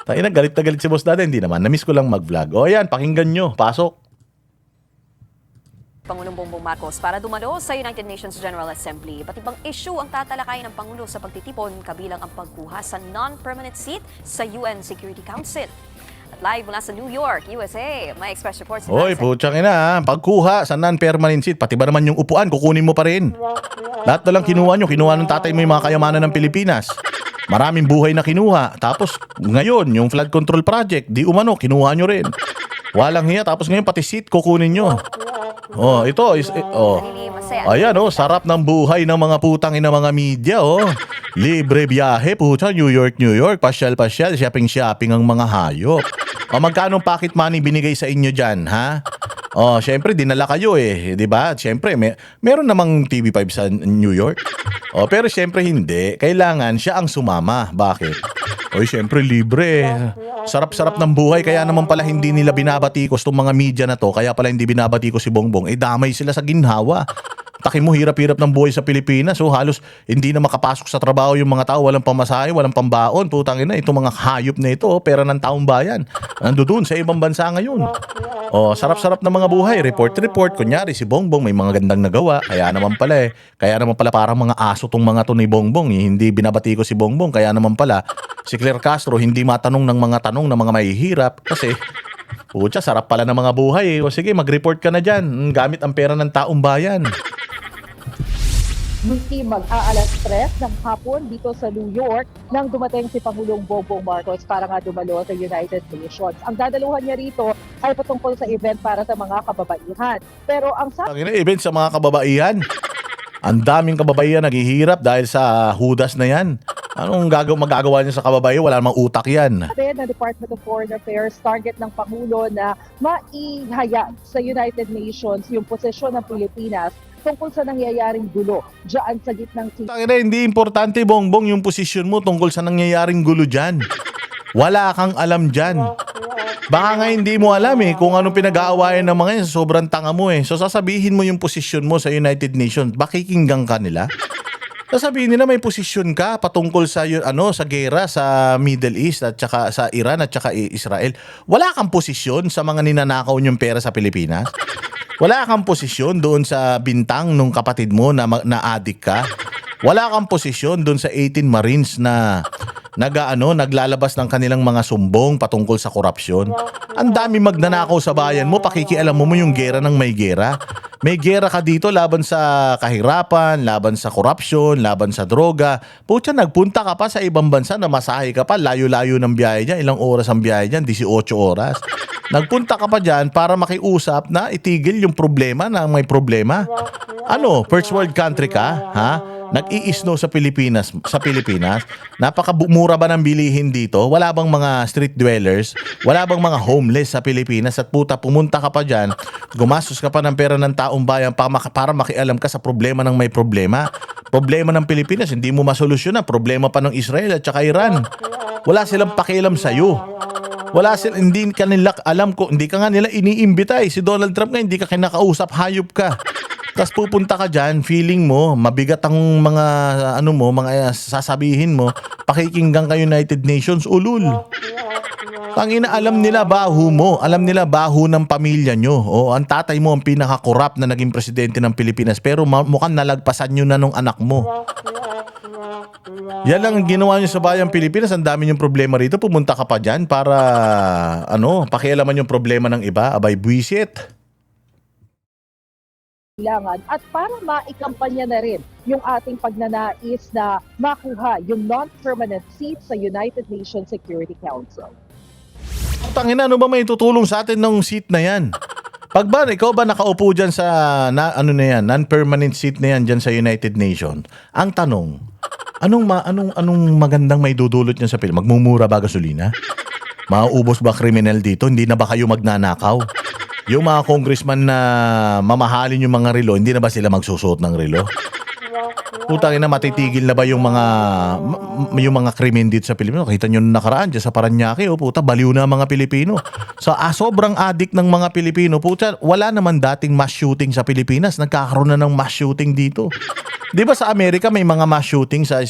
Tayo na, galit na galit si boss natin. Hindi naman, namiss ko lang mag-vlog. O ayan, pakinggan nyo. Pasok. Pangulong Bongbong Marcos para dumalo sa United Nations General Assembly. Iba't ibang issue ang tatalakayin ng Pangulo sa pagtitipon, kabilang ang pagkuha sa non-permanent seat sa UN Security Council. At live mula sa New York, USA, may express report si Oy, putsang ina, pagkuha sa non-permanent seat, pati ba naman yung upuan, kukunin mo pa rin. Lahat na lang kinuha ng tatay mo yung mga kayamanan ng Pilipinas. Maraming buhay na kinuha. Tapos ngayon, yung flood control project, di umano, kinuha nyo rin. Walang hiya. Tapos ngayon, pati seat, kukunin nyo. Oh, ito is ayan sarap ng buhay ng mga putang ina mga media Libre biyahe puta, New York, pasyal, shopping ang mga hayop. Magkano pocket money binigay sa inyo diyan, ha? Syempre dinala kayo 'di ba? Syempre meron namang TV5 sa New York. Pero syempre hindi. Kailangan siya ang sumama. Bakit? Syempre libre. Sarap-sarap ng buhay, kaya naman pala hindi nila binabatikos tong mga media na to, kaya pala hindi binabatikos si Bongbong. Damay sila sa ginhawa. Taki mo, hirap-hirap ng buhay sa Pilipinas. Halos hindi na makapasok sa trabaho yung mga tao, walang pamasahe, walang pambaon. Putang ina, itong mga hayop na ito, pera ng taong bayan. Nandoon sa ibang bansa ngayon. Sarap-sarap ng mga buhay. Report. Kunyari, si Bongbong may mga gandang nagawa. Kaya naman pala parang mga aso tong mga to ni Bongbong. Hindi binabatikos si Bongbong. Kaya naman pala, si Claire Castro hindi matanong ng mga tanong ng mga mahihirap. Kasi, putya, sarap pala ng mga buhay. Sige, mag-report ka na dyan. Gamit ang pera ng taong bayan. Muli mag-aalas 3 ng hapon dito sa New York nang dumating si Pangulong Bongbong Marcos para nga dumalo sa United Nations. Ang dadaluhan niya rito ay patungkol sa event para sa mga kababaihan. Pero ang event sa mga kababaihan? Ang daming kababaihan naghihirap dahil sa hudas na yan. Anong magagawa niya sa kababaihan? Wala namang utak yan. Sabi ng Department of Foreign Affairs, target ng Pangulo na maihaya sa United Nations yung posisyon ng Pilipinas tungkol sa nangyayaring gulo dyan sa gitnang Hindi importante, Bongbong, yung posisyon mo tungkol sa nangyayaring gulo dyan. Wala kang alam dyan. Baka nga hindi mo alam kung anong pinag-aawayan ng mga yan. Sobrang tanga mo So sasabihin mo yung posisyon mo sa United Nations. Bakikinggan ka nila? Sasabihin nila may posisyon ka patungkol sa sa gera sa Middle East at saka sa Iran at saka Israel. Wala kang posisyon sa mga ninanakaw niyong pera sa Pilipinas. Wala kang posisyon doon sa bintang nung kapatid mo na adik ka. Wala kang posisyon doon sa 18 Marines na naglalabas ng kanilang mga sumbong patungkol sa korupsyon. Ang dami magnanakaw sa bayan mo, pakikialam mo yung gera ng may gera. May gera ka dito laban sa kahirapan, laban sa korupsyon, laban sa droga. Putya, nagpunta ka pa sa ibang bansa na masahe ka pa, layo-layo ng biyahe dyan. Ilang oras ang biyahe dyan? 18 oras. Nagpunta ka pa dyan para makiusap na itigil yung problema na may problema. First world country ka? Ha? Nag-i-snow sa Pilipinas. Napakabumura ba ng bilihin dito? Wala bang mga street dwellers? Wala bang mga homeless sa Pilipinas? At pumunta ka pa dyan, gumastos ka pa ng pera ng taong bayan para makialam ka sa problema ng may problema. Problema ng Pilipinas, hindi mo masolusyonan. Problema pa ng Israel at saka Iran. Wala silang pakialam sa'yo. Hindi ka nga nila iniimbita Si Donald Trump nga, hindi ka kinakausap, hayop ka. Tapos pupunta ka dyan, feeling mo, mabigat ang mga, mga sasabihin mo, pakikinggan ka United Nations, ulul. Tangina, alam nila baho mo, alam nila baho ng pamilya nyo. Ang tatay mo ang pinaka-corrupt na naging presidente ng Pilipinas, pero mukhang nalagpasan nyo na nung anak mo. Yan lang ang ginawa nyo sa bayang Pilipinas. Ang dami yung problema rito. Pumunta ka pa dyan para pakialaman yung problema ng iba. Abay, buwisit. Kailangan at para maikampanya na rin yung ating pagnanais na makuha yung non-permanent seat sa United Nations Security Council. Tangina, ano ba may tutulong sa atin ng seat na yan? Pag ba, ikaw ba nakaupo dyan sa, non-permanent seat na yan dyan sa United Nations? Ang tanong, anong magandang may dudulot niyan sa Pilipinas? Magmumura ba gasolina? Mauubos ba kriminal dito? Hindi na ba kayo magnanakaw? Yung mga congressman na mamahalin yung mga relo, hindi na ba sila magsusuot ng relo? Putang ina, matitigil na ba yung mga krimen dito sa Pilipinas? Kita nyo nakaraan dyan sa Paranaque, puta, baliw na ang mga Pilipino. Sobrang addict ng mga Pilipino. Puta, wala naman dating mass shooting sa Pilipinas. Nagkakaroon na ng mass shooting dito. Di ba sa Amerika may mga mass shooting sa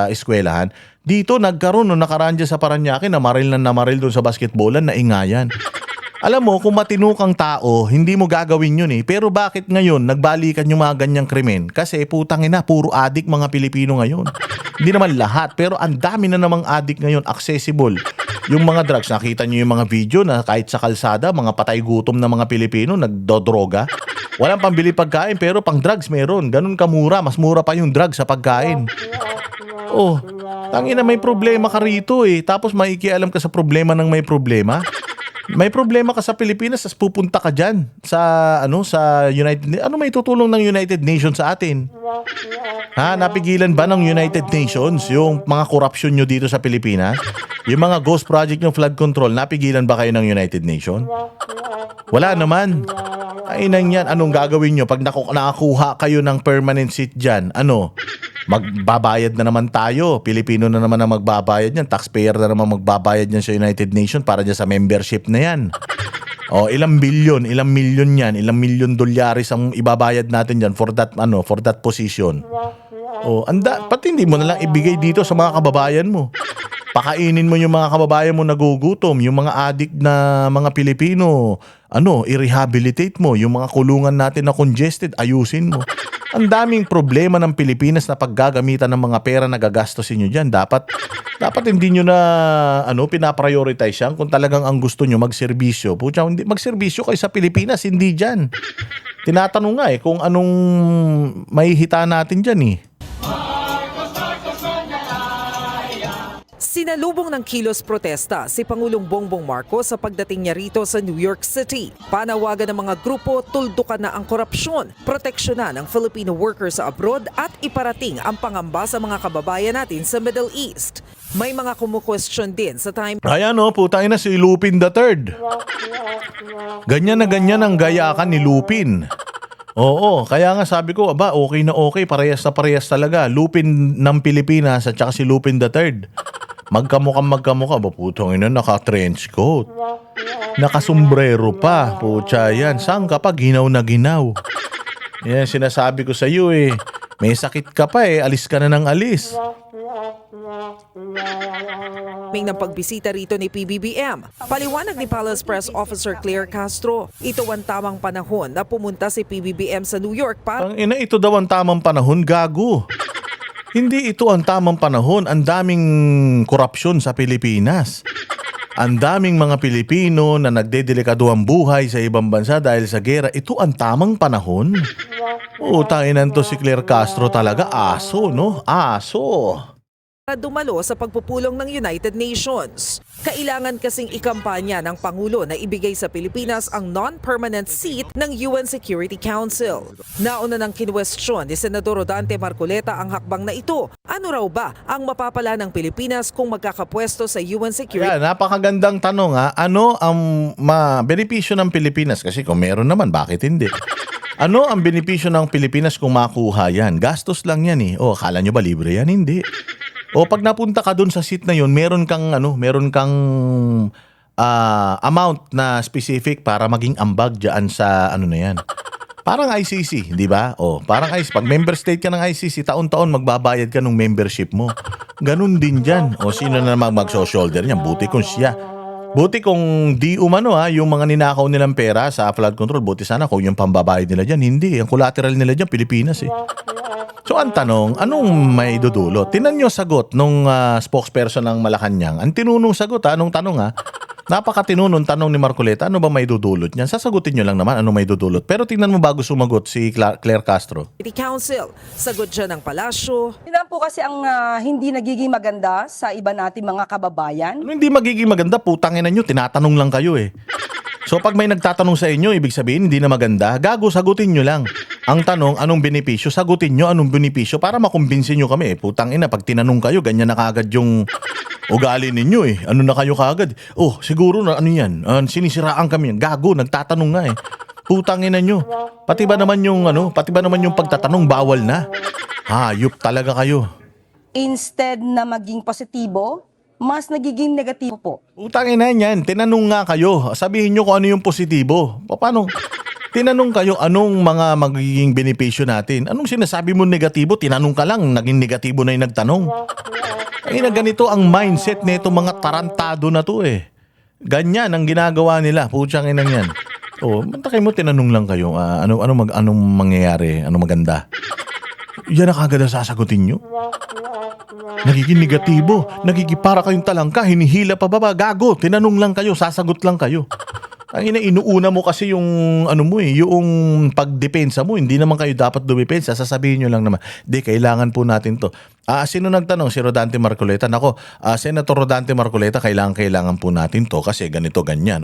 eskwelahan? Dito nagkaroon nung nakaraan dyan sa Paranaque, namaril doon sa basketballan, naingayan. Alam mo, kung matino kang tao, hindi mo gagawin yun eh. Pero bakit ngayon nagbalikan yung mga ganyang krimen? Kasi putang ina, puro addict mga Pilipino ngayon. Hindi naman lahat, pero ang dami na namang addict ngayon, accessible. Yung mga drugs, nakita nyo yung mga video na kahit sa kalsada, mga patay gutom na mga Pilipino, nagdodroga. Walang pambili pagkain, pero pang drugs meron. Ganun kamura, mas mura pa yung drugs sa pagkain. Oh, tangina, may problema ka rito eh. Tapos maikialam ka sa problema ng may problema. May problema ka sa Pilipinas, tas pupunta ka dyan sa United. Ano may tutulong ng United Nations sa atin? Ha, napigilan ba ng United Nations yung mga korupsyon nyo dito sa Pilipinas? Yung mga ghost project ng flood control, napigilan ba kayo ng United Nations? Wala naman. Ay nang yan, anong gagawin nyo pag nakakuha kayo ng permanent seat dyan? Magbabayad na naman tayo. Pilipino na naman ang magbabayad yan. Taxpayer na naman magbabayad yan sa United Nations para dyan sa membership na yan. O, ilang milyon yan, ilang milyon dolyares ang ibabayad natin dyan for that position. O, pati hindi mo na lang ibigay dito sa mga kababayan mo. Pakainin mo yung mga kababayan mo nagugutom, yung mga addict na mga Pilipino, i-rehabilitate mo, yung mga kulungan natin na congested, ayusin mo. Ang daming problema ng Pilipinas na paggagamitan ng mga pera na gagastosin nyo dyan. Dapat hindi nyo na pinaprioritize yan kung talagang ang gusto nyo magserbisyo. Pucha, magserbisyo kayo sa Pilipinas, hindi dyan. Tinatanong nga kung anong mahihita natin dyan eh. Sinalubong ng kilos protesta si Pangulong Bongbong Marcos sa pagdating niya rito sa New York City. Panawagan ng mga grupo, tuldukan na ang korupsyon, proteksyonan ng Filipino workers sa abroad at iparating ang pangamba sa mga kababayan natin sa Middle East. May mga kumukwestiyon din sa time. Ayan putang ina si Lupin III. Ganyan na ganyan ang gayakan ni Lupin. Oo, kaya nga sabi ko, okay na okay, parehas na parehas talaga. Lupin ng Pilipinas at saka si Lupin III. Magkamukha, putong ina, naka-trench coat. Nakasombrero pa, putya yan. Saan ka pa? Ginaw na ginaw. Yan, sinasabi ko sa iyo eh. May sakit ka pa alis ka na ng alis. May pagbisita rito ni PBBM. Paliwanag ni Palace Press Officer Claire Castro, ito ang tamang panahon na pumunta si PBBM sa New York para... Ang ina, ito daw ang tamang panahon, gago. Hindi ito ang tamang panahon. Ang daming korupsyon sa Pilipinas. Ang daming mga Pilipino na nagdedelikado ang buhay sa ibang bansa dahil sa gera. Ito ang tamang panahon. Tanginan to si Claire Castro talaga. Aso, no? Aso. Dumalo sa pagpupulong ng United Nations. Kailangan kasing ikampanya ng Pangulo na ibigay sa Pilipinas ang non-permanent seat ng UN Security Council. Nauna ng kinwestiyon ni Senador Rodante Marcoleta ang hakbang na ito. Ano raw ba ang mapapala ng Pilipinas kung magkakapwesto sa UN Security? Kaya, napakagandang tanong ha. Ano ang benepisyo ng Pilipinas? Kasi kung meron naman, bakit hindi? Ano ang benepisyo ng Pilipinas kung makuha yan? Gastos lang yan eh. Akala nyo ba libre yan? Hindi. Pag napunta ka dun sa seat na yun, meron kang amount na specific para maging ambag dyan sa na yan. Parang ICC, di ba? Parang ICC. Pag member state ka ng ICC, taon-taon magbabayad ka ng membership mo. Ganun din dyan. Sino na naman mag-shoulder niyan? Buti kung siya. Buti kung di umano yung mga ninakaw nilang pera sa flood control, buti sana kung yung pambabayad nila dyan. Hindi, ang collateral nila dyan, Pilipinas eh. So ang tanong, anong may dudulot? Tinan nyo sagot nung spokesperson ng Malacanang. Ang tinunong sagot anong tanong napakatinunong tanong ni Marcoleta, ano ba may dudulot niyan? Sasagutin nyo lang naman ano may dudulot. Pero tingnan mo bago sumagot si Claire Castro. City Council, sagot siya ng palasyo. Yun po kasi ang hindi nagiging maganda sa iba nating mga kababayan. Ano hindi magiging maganda? Putangin na nyo, tinatanong lang kayo eh. So pag may nagtatanong sa inyo, ibig sabihin hindi na maganda, gago, sagutin nyo lang. Ang tanong, anong benepisyo? Sagutin nyo anong benepisyo para makumbinsin nyo kami. Putangin na, pag tinanong kayo, ganyan na kagad yung ugali ninyo eh. Ano na kayo kagad? Oh, siguro na ano yan? Sinisiraan kami yan. Gago, nagtatanong nga eh. Putangin na nyo. Pati ba naman yung pagtatanong bawal na? Hayop talaga kayo. Instead na maging positibo, mas nagiging negatibo po. Utangin na yan. Tinanong nga kayo. Sabihin nyo kung ano yung positibo. Paano? Tinanong kayo anong mga magiging benepisyo natin. Anong sinasabi mo negatibo? Tinanong ka lang. Naging negatibo na yung nagtanong. Ay na ganito ang mindset nito mga tarantado na to eh. Ganyan ang ginagawa nila. Putsang inang yan. Mantakay mo, tinanong lang kayo. Anong mangyayari? Ano maganda? Yan na kagad ang sasagutin nyo. Nagiging negatibo. Nagiging para kayong talangka. Hinihila pa baba. Gago. Tinanong lang kayo. Sasagot lang kayo. Ang inuuna mo kasi yung yung pagdepensa mo. Hindi naman kayo dapat dumepensa. Sasabihin nyo lang naman, di, kailangan po natin to. Sino nagtanong? Si Rodante Marcoleta. Nako, Senator Rodante Marcoleta, kailangan po natin to kasi ganito, ganyan.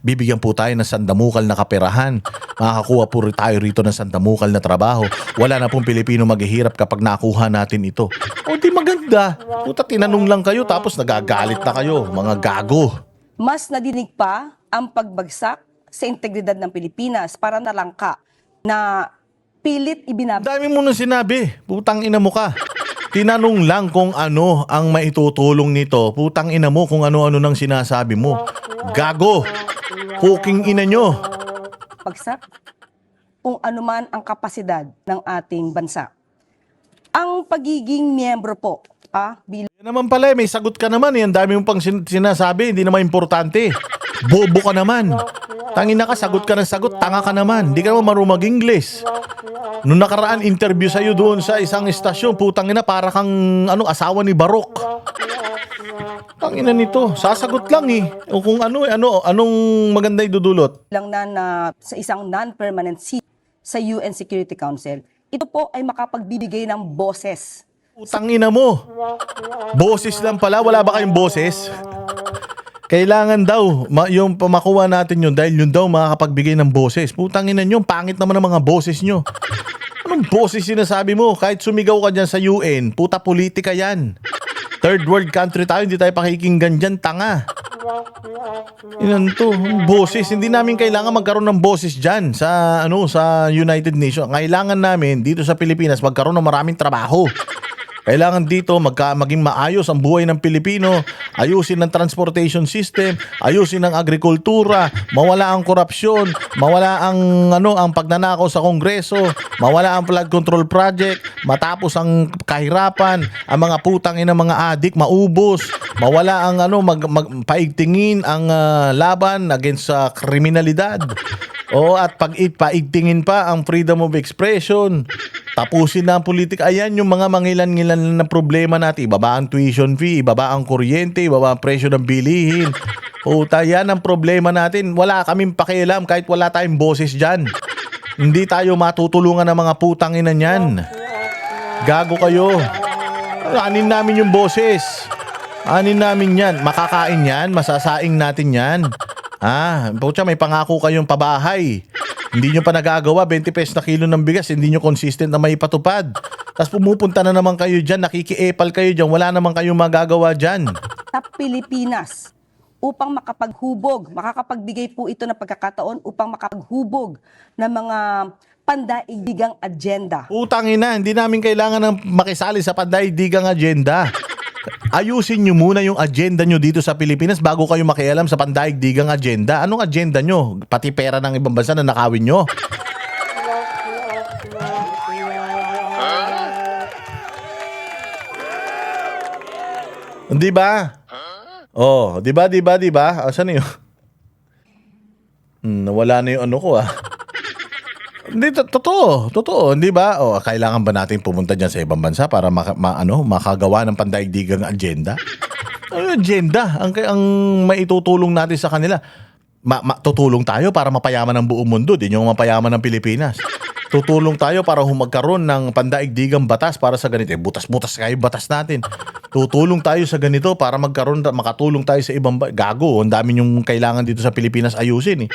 Bibigyan po tayo ng sandamukal na kaperahan. Makakakuha po tayo rito ng sandamukal na trabaho. Wala na pong Pilipino maghihirap kapag nakuha natin ito. Di maganda. Puta, tinanong lang kayo tapos nagagalit na kayo. Mga gago. Mas nadinig pa ang pagbagsak sa integridad ng Pilipinas para nalangka na pilit ibinabagsak. Dami mo nang sinabi. Putang ina mo ka. Tinanong lang kung ano ang maitutulong nito. Putang ina mo kung ano-ano nang sinasabi mo. Gago. Puking ina nyo. Bagsak kung anuman ang kapasidad ng ating bansa. Ang pagiging miyembro po bilang Yan naman pala, may sagot ka naman. Ang dami mo pang sinasabi. Hindi naman importante. Bobo ka naman. Tangina ka, sagot ka ng sagot. Tanga ka naman. Hindi ka naman marunong mag-English. Noong nakaraan, interview sa'yo doon sa isang estasyon. Putangina, para kang asawa ni Barok. Tangina nito. Sasagot lang eh. O kung anong maganda idudulot. na sa isang non-permanent seat sa UN Security Council. Ito po ay makapagbibigay ng boses. Putangina mo. Boses lang pala. Wala ba kayong boses? Kailangan daw yung pamakuha natin yun dahil yun daw makakapagbigay ng boses. Putangina nyo, pangit naman ang mga boses nyo. Anong boses sinasabi mo? Kahit sumigaw ka dyan sa UN, puta politika yan. Third world country tayo, hindi tayo pakikinggan dyan, tanga. Ilan to? Boses. Hindi namin kailangan magkaroon ng boses dyan sa United Nations. Kailangan namin dito sa Pilipinas magkaroon ng maraming trabaho. Kailangan dito maging maayos ang buhay ng Pilipino, ayusin ang transportation system, ayusin ang agrikultura, mawala ang korupsyon, mawala ang pagnanakaw sa Kongreso, mawala ang flood control project, matapos ang kahirapan, ang mga putang ina mga adik maubos, mawala ang paigtingin ang laban against sa kriminalidad. At paigtingin pa ang freedom of expression. Tapusin na ang politika. Ayan yung mga mangilan-ngilan na problema natin. Ibaba ang tuition fee, ibaba ang kuryente, ibaba ang presyo ng bilihin. Yan ang problema natin. Wala kaming pakialam kahit wala tayong boses dyan. Hindi tayo matutulungan ng mga putang ina niyan. Gago kayo. Anin namin yung boses. Anin namin yan. Makakain yan. Masasaing natin yan. Pucha, may pangako kayong pabahay. Hindi nyo pa nagagawa, 20 pesos na kilo ng bigas, hindi nyo consistent na may patupad. Tapos pumupunta na naman kayo dyan, nakikiepal kayo dyan, wala naman kayong magagawa dyan. Sa Pilipinas upang makakapagbigay po ito ng pagkakataon upang makapaghubog ng mga pandaigdigang agenda. Utangina, hindi namin kailangan ng makisali sa pandaigdigang agenda. Ayusin nyo muna yung agenda nyo dito sa Pilipinas bago kayo makialam sa pandaigdigang agenda. Anong agenda nyo? Pati pera ng ibang bansa na nakawin nyo? Di ba? Oh, di ba? Asan na yun? Nawala na yung ano ko Hindi, totoo, di ba? O, kailangan ba natin pumunta dyan sa ibang bansa para makagawa ng pandaigdigang agenda? Ano yung agenda? Ang maitutulong natin sa kanila, tutulong tayo para mapayaman ang buong mundo, di yung mapayaman ng Pilipinas. Tutulong tayo para magkaroon ng pandaigdigang batas para sa ganito. Butas-butas kayo batas natin. Tutulong tayo sa ganito para makatulong tayo sa ibang gago. Ang dami yung kailangan dito sa Pilipinas ayusin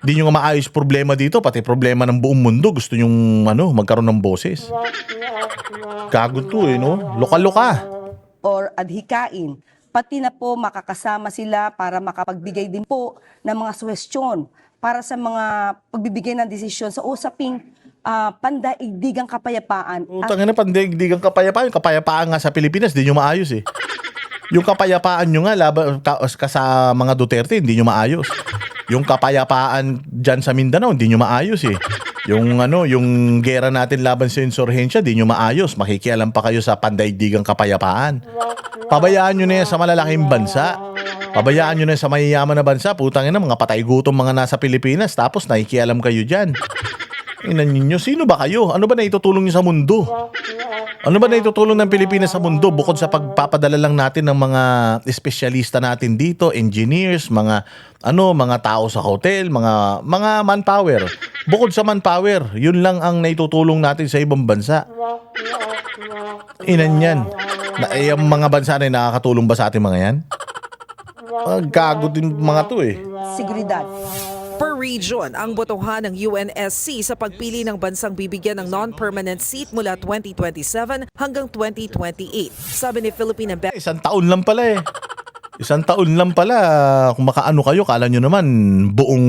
Hindi nyo nga maayos problema dito, pati problema ng buong mundo. Gusto nyong magkaroon ng boses. Gago to no? Loka-loka. Or adhikain, pati na po makakasama sila para makapagbigay din po ng mga suwestyon para sa mga pagbibigay ng desisyon sa usaping pandaigdigang kapayapaan. Utang na pandaigdigang kapayapaan. Kapayapaan nga sa Pilipinas, hindi nyo maayos Yung kapayapaan nyo nga sa mga Duterte, hindi nyo maayos. Yung kapayapaan dyan sa Mindanao, hindi nyo maayos yung gera natin laban sa insurhensya, hindi nyo maayos. Makikialam pa kayo sa pandaigdigang kapayapaan. Pabayaan nyo na yan sa malalaking bansa. Pabayaan nyo na yan sa mayayaman na bansa. Putang ina, mga patay gutom mga nasa Pilipinas. Tapos nakikialam kayo dyan. Inan ninyo, sino ba kayo? Ano ba na itutulong nyo sa mundo? Ano ba na itutulong ng Pilipinas sa mundo bukod sa pagpapadala lang natin ng mga espesyalista natin dito, engineers, mga tao sa hotel, mga manpower. Bukod sa manpower, yun lang ang naitutulong natin sa ibang bansa. Inan yan. Yung mga bansa na nakakatulong ba sa ating mga yan? Gago din mga to Seguridad. Per region, ang botohan ng UNSC sa pagpili ng bansang bibigyan ng non-permanent seat mula 2027 hanggang 2028. Sabi ni Philippine Embassy Isang taon lang pala Isang taon lang pala. Kung makaano kayo, kala nyo naman buong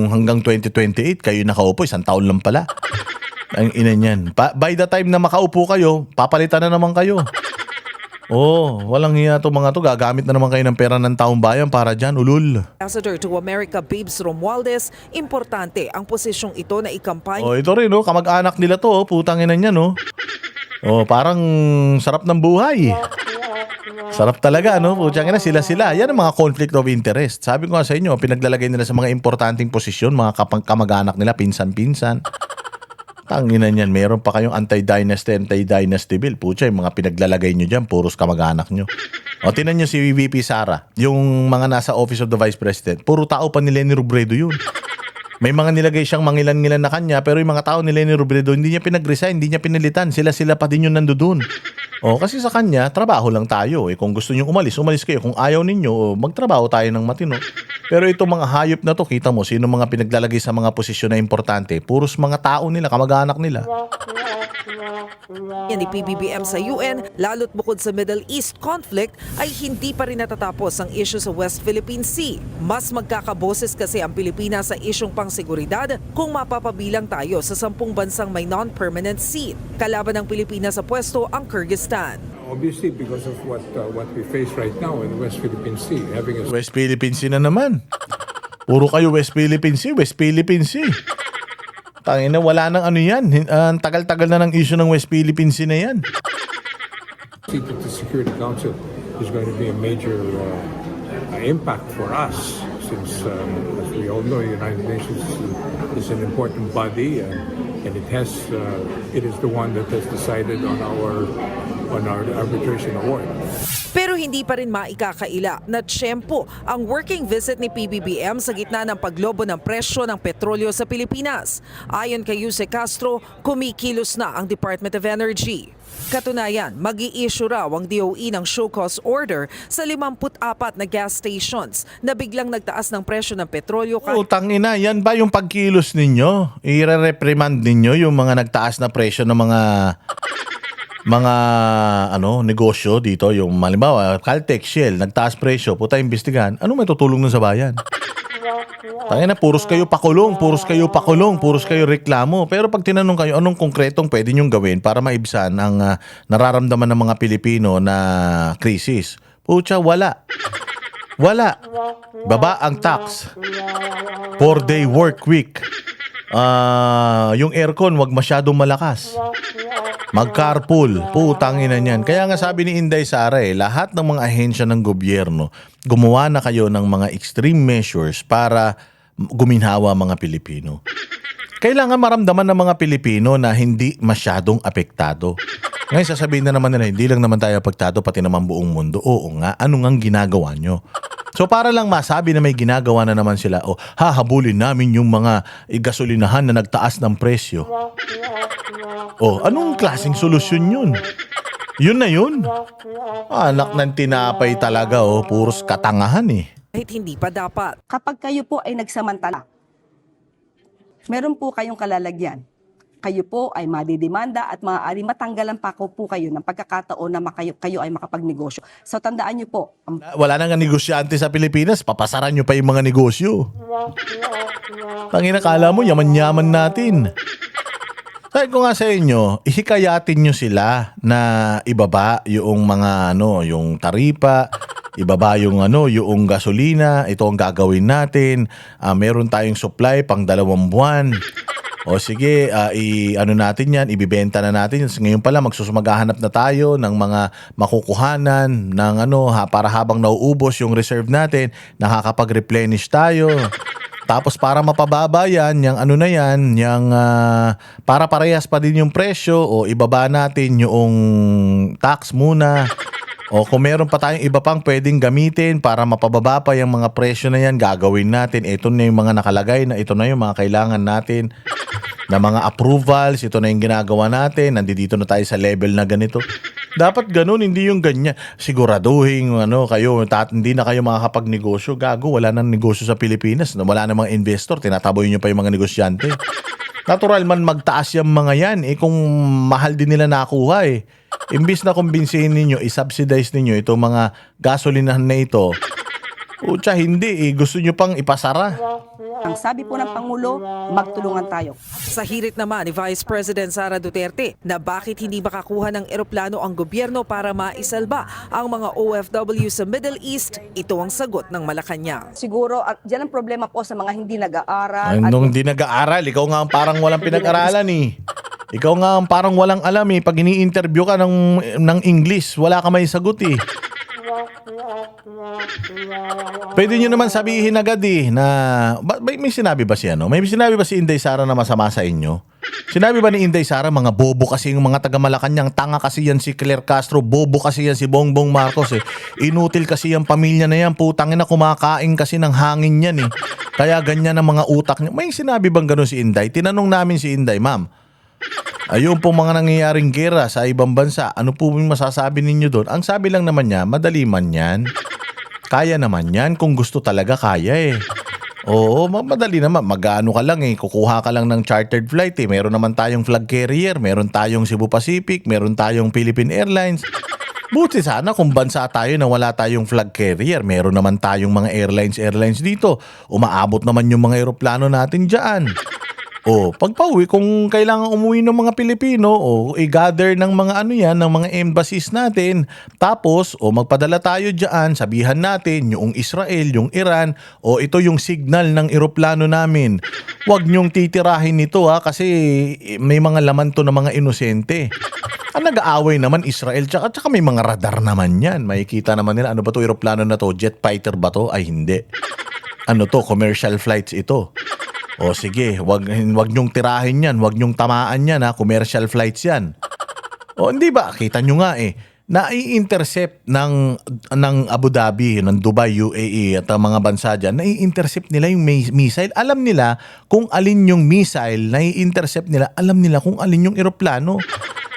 hanggang 2028 kayo nakaupo. Isang taon lang pala. Ang ina niyan. By the time na makaupo kayo, papalitan na naman kayo. Walang hiya to mga to. Gagamit na naman kayo ng pera ng taong bayan para dyan, ulul. Ambassador to America Babes Romualdez, importante ang posisyong ito na ikampanya. Ito rin, kamag-anak nila to, putang ina niyan, parang sarap ng buhay. Sarap talaga, Putang ina, sila. Yan ang mga conflict of interest. Sabi ko nga sa inyo, pinaglalagay nila sa mga importanteng posisyon, mga kamag-anak nila, pinsan-pinsan. Tanginan yan, meron pa kayong anti-dynasty bill. Pucha, yung mga pinaglalagay nyo dyan, puros kamag-anak nyo. Tinan nyo si VP Sara, yung mga nasa Office of the Vice President, puro tao pa ni Leni Robredo yun. May mga nilagay siyang mangilan-ngilan na kanya, pero yung mga tao ni Leni Robredo, hindi niya pinag-resign, hindi niya pinilitan. Sila pa din yung nandoon. Kasi sa kanya, trabaho lang tayo. Kung gusto nyo umalis kayo. Kung ayaw ninyo, magtrabaho tayo ng matino. Pero itong mga hayop na to, kita mo, sino mga pinaglalagay sa mga posisyon na importante, puros mga tao nila, kamag-anak nila. Yan ni PBBM sa UN, lalo't bukod sa Middle East conflict, ay hindi pa rin natatapos ang issue sa West Philippine Sea. Mas magkakaboses kasi ang Pilipinas sa isyong pangseguridad kung mapapabilang tayo sa 10 bansang may non-permanent seat. Kalaban ng Pilipinas sa pwesto ang Kyrgyzstan. Obviously, because of what we face right now in the West Philippine Sea, having a West Philippine Sea na naman. Puro kayo West Philippine Sea. Tangina, wala nang yan. Ang tagal-tagal na ng issue ng West Philippine Sea na yan. seat at the Security Council is going to be a major impact for us, since, as we all know, the United Nations is an important body, and it is the one that has decided on our arbitration award. Pero hindi pa rin maikakaila na tiyempo ang working visit ni PBBM sa gitna ng paglobo ng presyo ng petrolyo sa Pilipinas. Ayon kay Yuse Castro, kumikilos na ang Department of Energy. Katunayan, mag-i-issue raw ang DOE ng show cause order sa 54 na gas stations na biglang nagtaas ng presyo ng petrolyo. Utang ina, yan ba yung pagkilos ninyo? I-reprimand ninyo yung mga nagtaas na presyo ng mga negosyo dito, yung halimbawa Caltex, Shell, nagtaas presyo, puta imbestigahan, ano may tutulong nun sa bayan? Tangina, puros kayo pakulong, puros kayo reklamo. Pero pag tinanong kayo, anong konkretong pwede nyong gawin para maibsan ang nararamdaman ng mga Pilipino na krisis? Pucha, wala. Baba ang tax. 4-day work week. Yung aircon, wag masyadong malakas. Mag-carpool. Putang ina niyan. Kaya nga sabi ni Inday Sara lahat ng mga ahensya ng gobyerno, gumawa na kayo ng mga extreme measures para guminhawa mga Pilipino. Kailangan maramdaman ng mga Pilipino na hindi masyadong apektado. Ngayon sasabihin na naman nila, hindi lang naman tayo apektado, pati naman buong mundo. Oo nga, ano ngang ginagawa nyo? So para lang masabi na may ginagawa na naman sila, o hahabulin namin yung mga gasolinahan na nagtaas ng presyo. O anong klaseng solusyon yun? Yun na yun. Anak ng tinapay talaga, puros katangahan eh. Kahit hindi pa dapat. Kapag kayo po ay nagsamantala, meron po kayong kalalagyan. Kayo po ay madidemanda at maaari matanggalan pa po kayo ng pagkakataon na kayo ay makapagnegosyo. So tandaan niyo po, Wala na nga negosyante sa Pilipinas, papasaran nyo pa yung mga negosyo. Tangina, kala mo, yaman-yaman natin. Sabi ko nga sa inyo, ihikayatin nyo sila na ibaba yung mga yung taripa, ibaba yung yung gasolina, ito ang gagawin natin. Meron tayong supply pang 2 buwan. O sige, natin yan, ibibenta na natin. Ngayon pala, maghanap na tayo ng mga makukuhanan ng para habang nauubos yung reserve natin, nakakapag-replenish tayo. Tapos para mapababa yan, yung para parehas pa din yung presyo, o ibaba natin yung tax muna. O kung meron pa tayong iba pang pwedeng gamitin para mapababa pa yung mga presyo na yan, gagawin natin. Ito na yung mga nakalagay na ito na yung mga kailangan natin na mga approvals. Ito na yung ginagawa natin. Nandito na tayo sa level na ganito. Dapat ganun, hindi yung ganyan. Siguraduhin kayo, hindi na kayo makakapagnegosyo. Gago, wala nang negosyo sa Pilipinas. Wala na mga investor, tinataboy nyo pa yung mga negosyante. Natural man magtaas yung mga yan. Kung mahal din nila nakuha Imbis na kumbinsihin ninyo, i-subsidize ninyo itong mga gasolinahan na ito, hindi gusto nyo pang ipasara. ang sabi po ng Pangulo, magtulungan tayo. Sa hirit naman ni Vice President Sara Duterte na bakit hindi makakuha ng eroplano ang gobyerno para maisalba ang mga OFW sa Middle East, ito ang sagot ng Malacanang. Siguro, dyan ang problema po sa mga hindi nag-aaral. Nung hindi nag-aaral, ikaw nga ang parang walang pinag-aralan Ikaw nga ang parang walang alam Pag ini-interview ka ng English, wala ka may sagot Pwede nyo naman sabihin agad na may sinabi ba si May sinabi ba si Inday Sara na masama sa inyo? Sinabi ba ni Inday Sara mga bobo kasi yung mga taga Malacanang, tanga kasi yan si Claire Castro, bobo kasi yan si Bongbong Marcos Inutil kasi yung pamilya na yan, putangin na kumakain kasi ng hangin yan Kaya ganyan ang mga utak niya. May sinabi bang gano'n si Inday? Tinanong namin si Inday, ma'am. Ayun po mga nangyayaring gera sa ibang bansa. Ano po yung masasabi ninyo doon? Ang sabi lang naman niya, madali man yan. Kaya naman yan kung gusto talaga kaya Oo, madali naman. Mag-ano ka lang kukuha ka lang ng chartered flight Meron naman tayong flag carrier, meron tayong Cebu Pacific, meron tayong Philippine Airlines. Buti sana kung bansa tayo na wala tayong flag carrier. Meron naman tayong mga airlines dito. Umaabot naman yung mga eroplano natin dyan. Pagpauwi, kung kailangan umuwi ng mga Pilipino, i-gather ng mga ng mga embassies natin. Tapos, magpadala tayo dyan, sabihan natin, yung Israel, yung Iran, ito yung signal ng eroplano namin. Huwag nyong titirahin nito kasi may mga laman to na mga inosente. Nag-aaway naman Israel, tsaka may mga radar naman yan. Makikita naman nila, ano ba to eroplano na to? Jet fighter ba to? Ay hindi. Commercial flights ito. Sige, wag nyong tirahin yan, wag nyong tamaan yan commercial flights yan. Hindi ba? Kita nyo nga nai-intercept ng Abu Dhabi, ng Dubai, UAE at ang mga bansa dyan, nai-intercept nila yung missile. Alam nila kung alin yung missile, nai-intercept nila, alam nila kung alin yung eroplano.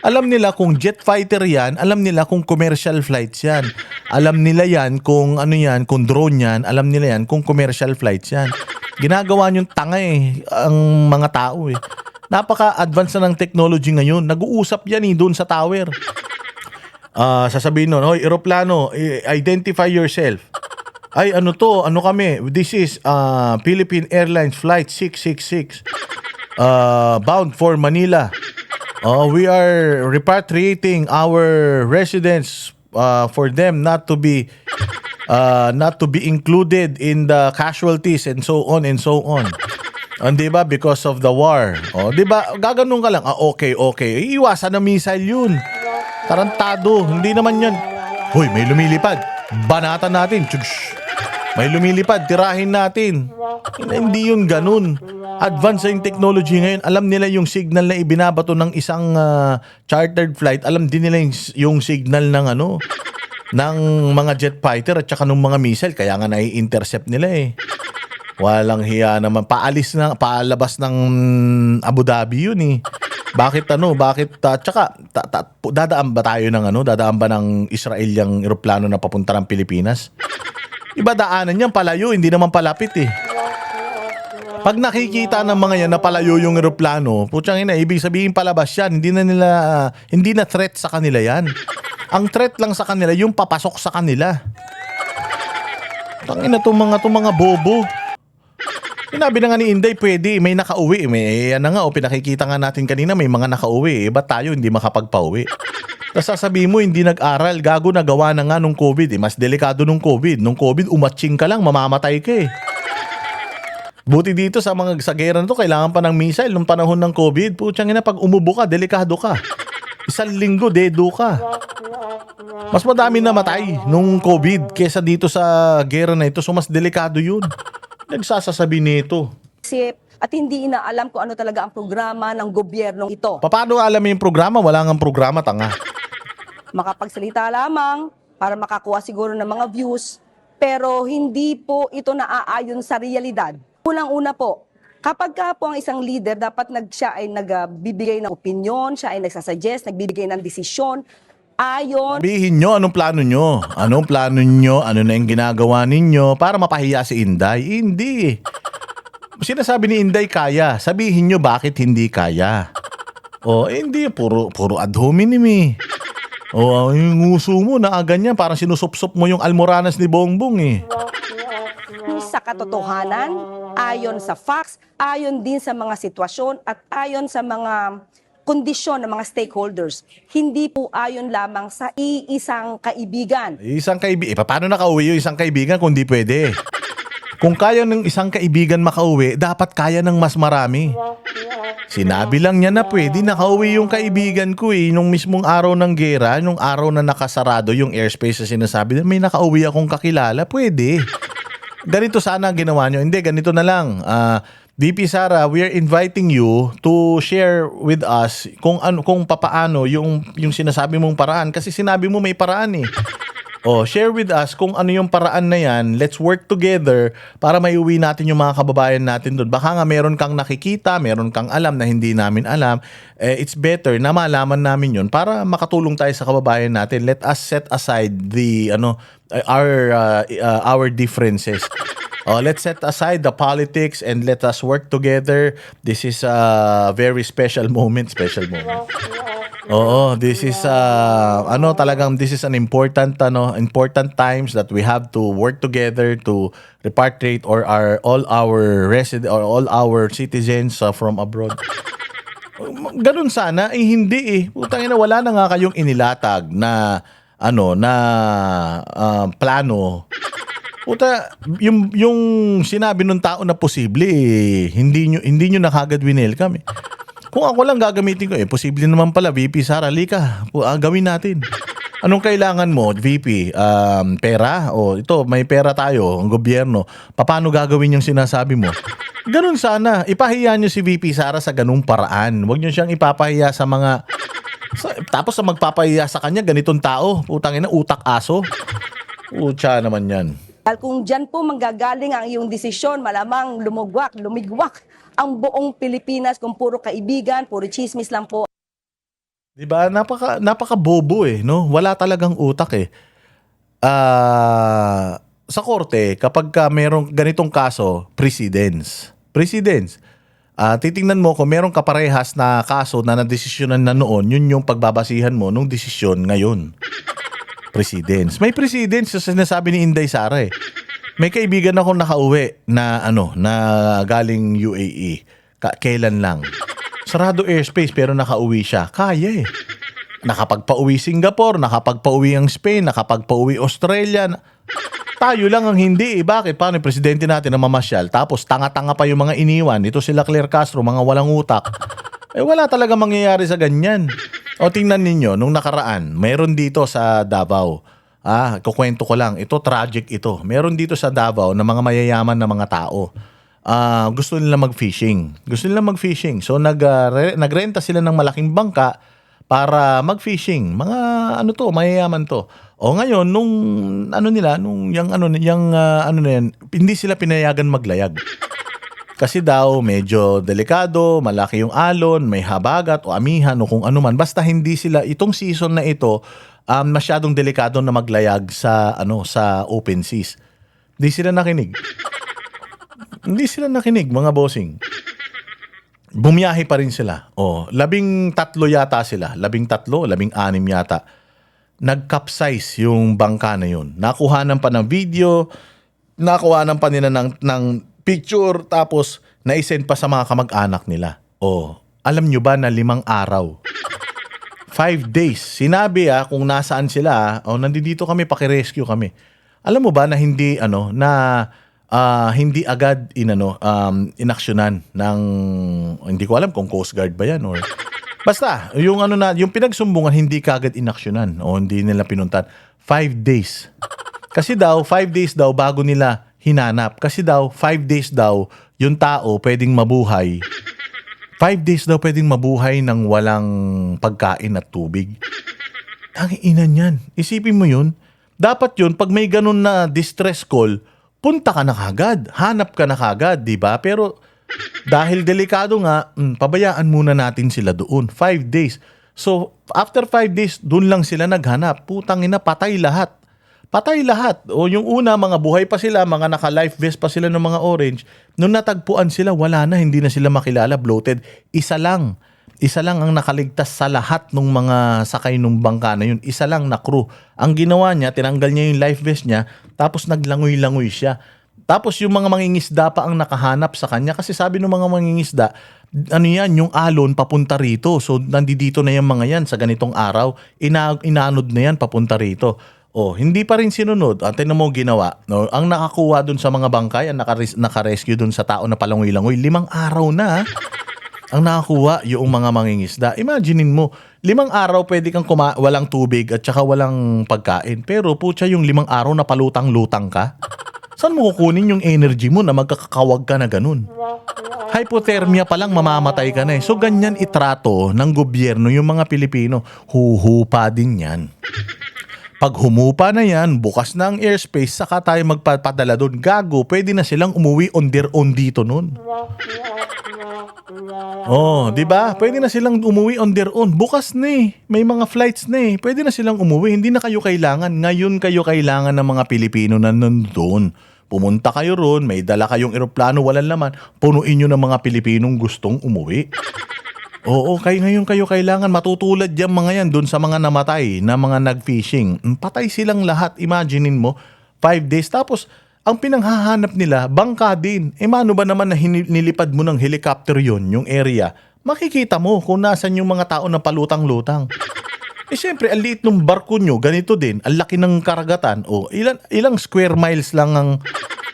Alam nila kung jet fighter yan, alam nila kung commercial flights yan. Alam nila yan kung kung drone yan, alam nila yan kung commercial flights yan. Ginagawa niyong tanga ang mga tao Napaka-advance na ng technology ngayon. Nag-uusap yan doon sa tower. Sasabihin nun, hoy, eroplano, identify yourself. Ay, to? Ano kami? This is Philippine Airlines Flight 666. Bound for Manila. We are repatriating our residents for them not to be included in the casualties and so on and so on. Di ba? Because of the war. Di ba? Gaganon ka lang. Okay. Iiwasan na missile yun. Tarantado. Hindi naman yan. Hoy, may lumilipad. Banatan natin. Tsush. May lumilipad. Tirahin natin. Hindi yun ganun. Advance yung technology ngayon. Alam nila yung signal na ibinabato ng isang chartered flight. Alam din nila yung signal ng ng mga jet fighter at saka ng mga missile. Kaya nga nai-intercept nila eh. Walang hiya naman. Paalabas ng Abu Dhabi yun eh. Bakit tsaka dadaan ba tayo ng dadaan ba ng Israel yung eroplano na papunta ng Pilipinas? Iba daanan yan, palayo, hindi naman palapit eh. Pag nakikita ng mga yan na palayo yung eroplano, putyang ina, ibig sabihin palabas yan, hindi na threat sa kanila yan. Ang threat lang sa kanila yung papasok sa kanila. Tangina itong mga bobo. Sinabi na nga ni Inday, pwede, may nakauwi. May pinakikita nga natin kanina, may mga nakauwi. Ba't tayo hindi makapagpauwi? Tapos sasabihin mo, hindi nag-aral, gago, nagawa na nga nung COVID. Mas delikado nung COVID. Nung COVID, umatching ka lang, mamamatay ka eh. Buti dito sa gera na to, kailangan pa ng missile nung panahon ng COVID. Putyang ina, pag umubo ka, delikado ka. 1 linggo, dedo ka. Mas madami namatay nung COVID kesa dito sa gera na ito. So mas delikado yun. Nagsasasabi nito. At hindi inaalam kung ano talaga ang programa ng gobyernong ito. Paano alam yung programa? Wala nga programa, tanga. Makapagsalita lamang para makakuha siguro ng mga views, pero hindi po ito naaayon sa realidad. Unang-una po, kapag ka po ang isang leader, dapat siya ay nagbibigay ng opinion, siya ay nagsasuggest, nagbibigay ng desisyon, ayon. Sabihin nyo, anong plano nyo? Anong plano nyo? Ano na yung ginagawa ninyo para mapahiya si Inday? Hindi. Sinasabi ni Inday kaya. Sabihin nyo bakit hindi kaya. Hindi. Puro ad hominem eh. Yung nguso mo na ganyan. Parang sinusupsop mo yung almoranas ni Bongbong eh. Sa katotohanan, ayon sa facts, ayon din sa mga sitwasyon at ayon sa mga kondisyon ng mga stakeholders. Hindi po ayon lamang sa iisang kaibigan. Isang kaibigan. Paano nakauwi yung isang kaibigan kung di pwede? Kung kaya ng isang kaibigan makauwi, dapat kaya ng mas marami. Sinabi lang niya na pwede nakauwi yung kaibigan ko eh. Nung mismong araw ng gera, nung araw na nakasarado yung airspace na sinasabi, may nakauwi akong kakilala, pwede. Ganito sana ginawa nyo. Hindi, ganito na lang. VP Sara, we are inviting you to share with us kung papaano yung sinasabi mong paraan. Kasi sinabi mo may paraan eh. Share with us kung ano yung paraan na yan. Let's work together para maiuwi natin yung mga kababayan natin doon. Baka nga meron kang nakikita, meron kang alam na hindi namin alam. It's better na malaman namin yun para makatulong tayo sa kababayan natin. Let us set aside our differences. Let's set aside the politics and let us work together. This is a very special moment. This is this is an important times that we have to work together to repatriate all our citizens from abroad. Ganun sana hindi eh. Putang ina, wala na nga kayong inilatag na plano. Puta, yung sinabi nung tao na posible hindi nyo na kagad winelcome eh. Kung ako lang gagamitin ko posible naman pala, VP Sara, lika, gawin natin. Anong kailangan mo, VP? Pera? Ito, may pera tayo, ang gobyerno. Paano gagawin yung sinasabi mo? Ganun sana. Ipahiya nyo si VP Sara sa ganung paraan. Huwag nyo siyang ipapahiya sa mga... Tapos sa magpapahiya sa kanya, ganitong tao. Putang ina, utak aso. Utsa naman yan. Dahil kung dyan po manggagaling ang iyong desisyon, malamang lumigwak ang buong Pilipinas kung puro kaibigan, puro chismis lang po. Diba? Napaka bobo no? Wala talagang utak eh. Sa korte, kapag merong ganitong kaso, precedence. Titingnan mo kung merong kaparehas na kaso na nadesisyonan na noon, yun yung pagbabasihan mo nung desisyon ngayon. Precedence. May precedence sa sinasabi ni Inday Sara eh. May kaibigan akong nakauwi na na galing UAE. Kailan lang. Sarado airspace pero nakauwi siya. Kaya eh. Nakapagpauwi Singapore, nakapagpauwi ang Spain, nakapagpauwi Australia. Tayo lang ang hindi. Bakit? Paano yung presidente natin na mamasyal? Tapos tanga-tanga pa yung mga iniwan. Ito sila Claire Castro, mga walang utak. Wala talaga mangyayari sa ganyan. O tingnan ninyo, nung nakaraan, meron dito sa Davao. Kukwento ko lang. Ito, tragic ito. Meron dito sa Davao na mga mayayaman na mga tao. Gusto nila mag-fishing. So nagrenta sila ng malaking bangka para mag-fishing. Mga mayayaman to. O ngayon nung hindi sila pinayagan maglayag. Kasi daw medyo delikado, malaki yung alon, may habagat o amihan o kung ano man. Basta hindi sila itong season na ito masyadong delikado na maglayag sa open seas. Hindi sila nakinig, mga bossing. Bumiyahe pa rin sila. 13 yata sila. 13, 16 yata. Nag-capsize yung bangka na yun. Nakuhanan pa ng video, nakuhanan pa nila ng picture, tapos naisend pa sa mga kamag-anak nila. Alam nyo ba na 5 araw? 5 days. Sinabi kung nasaan sila, nandito kami, pakirescue kami. Alam mo ba na hindi agad inaksyonan ng, hindi ko alam kung Coast Guard ba yan or basta yung pinagsumbungan hindi kaagad inaksyonan o hindi nila pinuntan. 5 days. Kasi daw 5 days daw bago nila hinanap. Kasi daw 5 days daw yung tao pwedeng mabuhay. 5 days daw pwedeng mabuhay ng walang pagkain at tubig. Ang ina niyan. Isipin mo yun. Dapat yun, pag may ganun na distress call, punta ka na kagad, hanap ka na kagad, di ba? Pero dahil delikado nga, pabayaan muna natin sila doon. 5 days. So, after 5 days, doon lang sila naghanap. Putang ina, patay lahat. Patay lahat. O yung una, mga buhay pa sila, mga naka-life vest pa sila ng mga orange. Nung natagpuan sila, wala na, hindi na sila makilala, bloated. Isa lang ang nakaligtas sa lahat ng mga sakay ng bangka na yun. Isa lang na crew. Ang ginawa niya, tinanggal niya yung life vest niya, tapos naglangoy-langoy siya. Tapos yung mga mangingisda pa ang nakahanap sa kanya kasi sabi ng mga mangingisda, yung alon papunta rito. So nandito na yung mga yan sa ganitong araw, inanod na yan papunta rito. Hindi pa rin sinunod. Tingnan mo ginawa. Ang nakakuha dun sa mga bangkay, ang nakarescue dun sa tao na palangoy-langoy, 5 araw na. Ang nakakuha yung mga mangingisda. Imaginein mo, 5 araw pwede kang walang tubig at saka walang pagkain. Pero putya yung 5 araw na palutang-lutang ka. Saan mo kukunin yung energy mo na magkakawag ka na ganun? Hypothermia pa lang mamamatay ka na . So ganyan itrato ng gobyerno yung mga Pilipino. Huhupa din yan. Pag humupa na yan, bukas na ang airspace, saka tayo magpapadala doon. Gago, pwede na silang umuwi on their own dito nun. Di ba? Pwede na silang umuwi on their own. Bukas na may mga flights na Pwede na silang umuwi. Hindi na kayo kailangan. Ngayon kayo kailangan ng mga Pilipino na nandun. Pumunta kayo ron, may dala kayong eroplano, walang laman. Punuin nyo ng mga Pilipinong gustong umuwi. Ngayon kayo kailangan matutulad yung mga yan doon sa mga namatay na mga nag-fishing. Patay silang lahat. Imaginein mo, 5 days. Tapos, ang pinanghahanap nila, bangka din. Mano ba naman na nilipad mo ng helicopter yon yung area? Makikita mo kung nasan yung mga tao na palutang-lutang. Siyempre, ang liit ng barko nyo, ganito din. Ang laki ng karagatan. Ilang square miles lang ang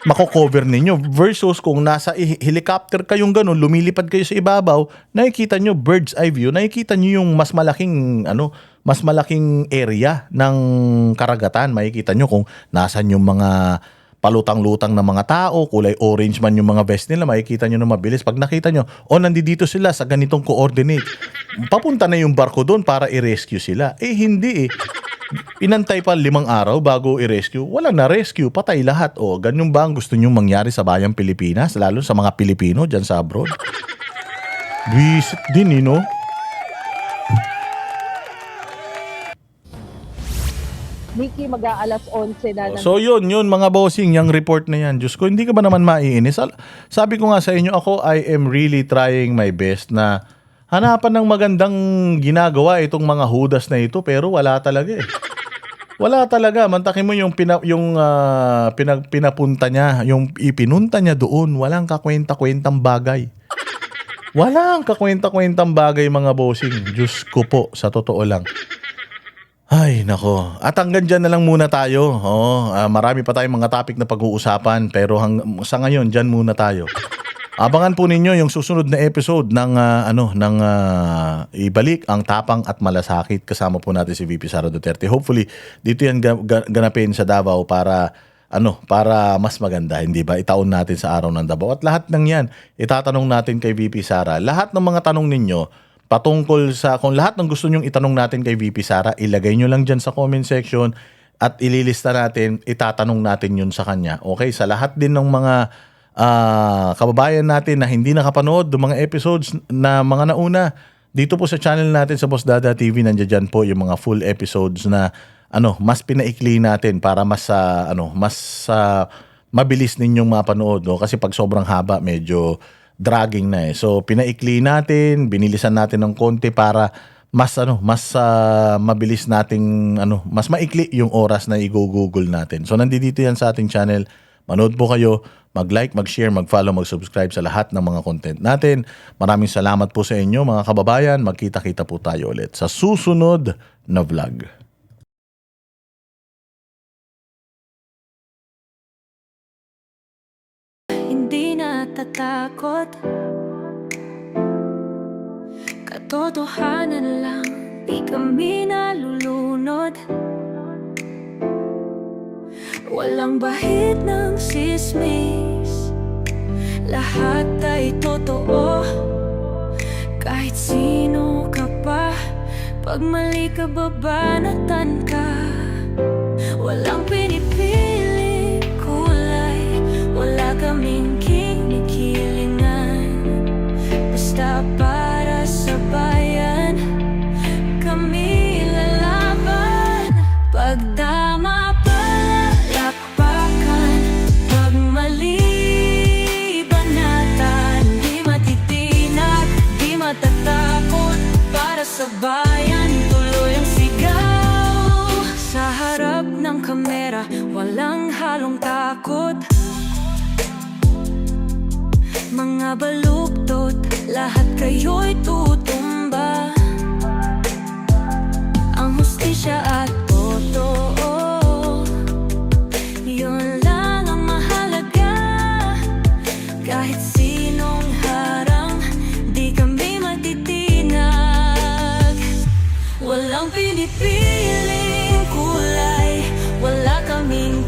mako-cover ninyo versus kung nasa helicopter kayong ganun, lumilipad kayo sa ibabaw, nakikita nyo bird's eye view, nakikita nyo yung mas malaking area ng karagatan. Makikita nyo kung nasan yung mga palutang-lutang na mga tao, kulay orange man yung mga vest nila, makikita nyo na mabilis. Pag nakita nyo, nandito sila sa ganitong coordinate, papunta na yung barko doon para i-rescue sila. Hindi Inantay pa 5 araw bago i-rescue. Wala na rescue, patay lahat. Ganun ba ang gusto nyong mangyari sa bayang Pilipinas? Lalo sa mga Pilipino dyan sa abroad? Visit din, no? Mickey, mag-aalas 11 na. So yun mga bossing, yung report na yan. Diyos ko, hindi ka ba naman maiinis? Sabi ko nga sa inyo, I am really trying my best na hanapan ng magandang ginagawa itong mga hudas na ito, pero wala talaga Wala talaga. Mantakin mo yung pinapunta niya, yung ipinunta niya doon, walang kakwenta-kwentang bagay. Walang kakwenta-kwentang bagay mga bossing. Diyos ko po, sa totoo lang. Ay, nako. At hanggang dyan na lang muna tayo. Marami pa tayong mga topic na pag-uusapan pero sa ngayon, dyan muna tayo. Abangan po ninyo yung susunod na episode ng Ibalik ang Tapang at Malasakit. Kasama po natin si VP Sara Duterte. Hopefully, dito yan ganapin sa Davao para mas maganda, hindi ba? Itaon natin sa araw ng Davao. At lahat ng yan, itatanong natin kay VP Sara. Lahat ng mga tanong ninyo, patungkol sa, kung lahat ng gusto nyong itanong natin kay VP Sara, ilagay nyo lang dyan sa comment section at ililista natin, itatanong natin yun sa kanya. Okay, sa lahat din ng mga kababayan natin na hindi nakapanood ng mga episodes na mga nauna, dito po sa channel natin sa Boss Dada TV, nandiyan dyan po yung mga full episodes na mas pinaikli natin para mas mabilis ninyong mapanood. No? Kasi pag sobrang haba, medyo dragging na eh. So pinaikli natin, binilisan natin ng konti para mas mabilis nating mas maikli yung oras na i-google natin. So nandito yan sa ating channel. Manood po kayo, mag-like, mag-share, mag-follow, mag-subscribe sa lahat ng mga content natin. Maraming salamat po sa inyo mga kababayan. Magkita-kita po tayo ulit sa susunod na vlog. Hindi natatakot, katotohanan lang, di kami nalulunod. Walang bahid ng sismis, lahat ay totoo. Kahit sino ka pa, pag mali ka babanatan ka. Walang pinipili kulay, wala kaming kinikilingan. Basta para sa bayan, kami lalaban. Pagdama palakpakan, pag mali banatan. Di matitinag, di matatakot, para sa bayan tuloy ang sigaw. Sa harap ng kamera, walang halong takot. Mga baluktot, lahat kayo'y tutumba. Ang hustisya at totoo, yun lang ang mahalaga. Kahit sinong harang, di kami matitinag. Walang pinipiling kulay, wala kaming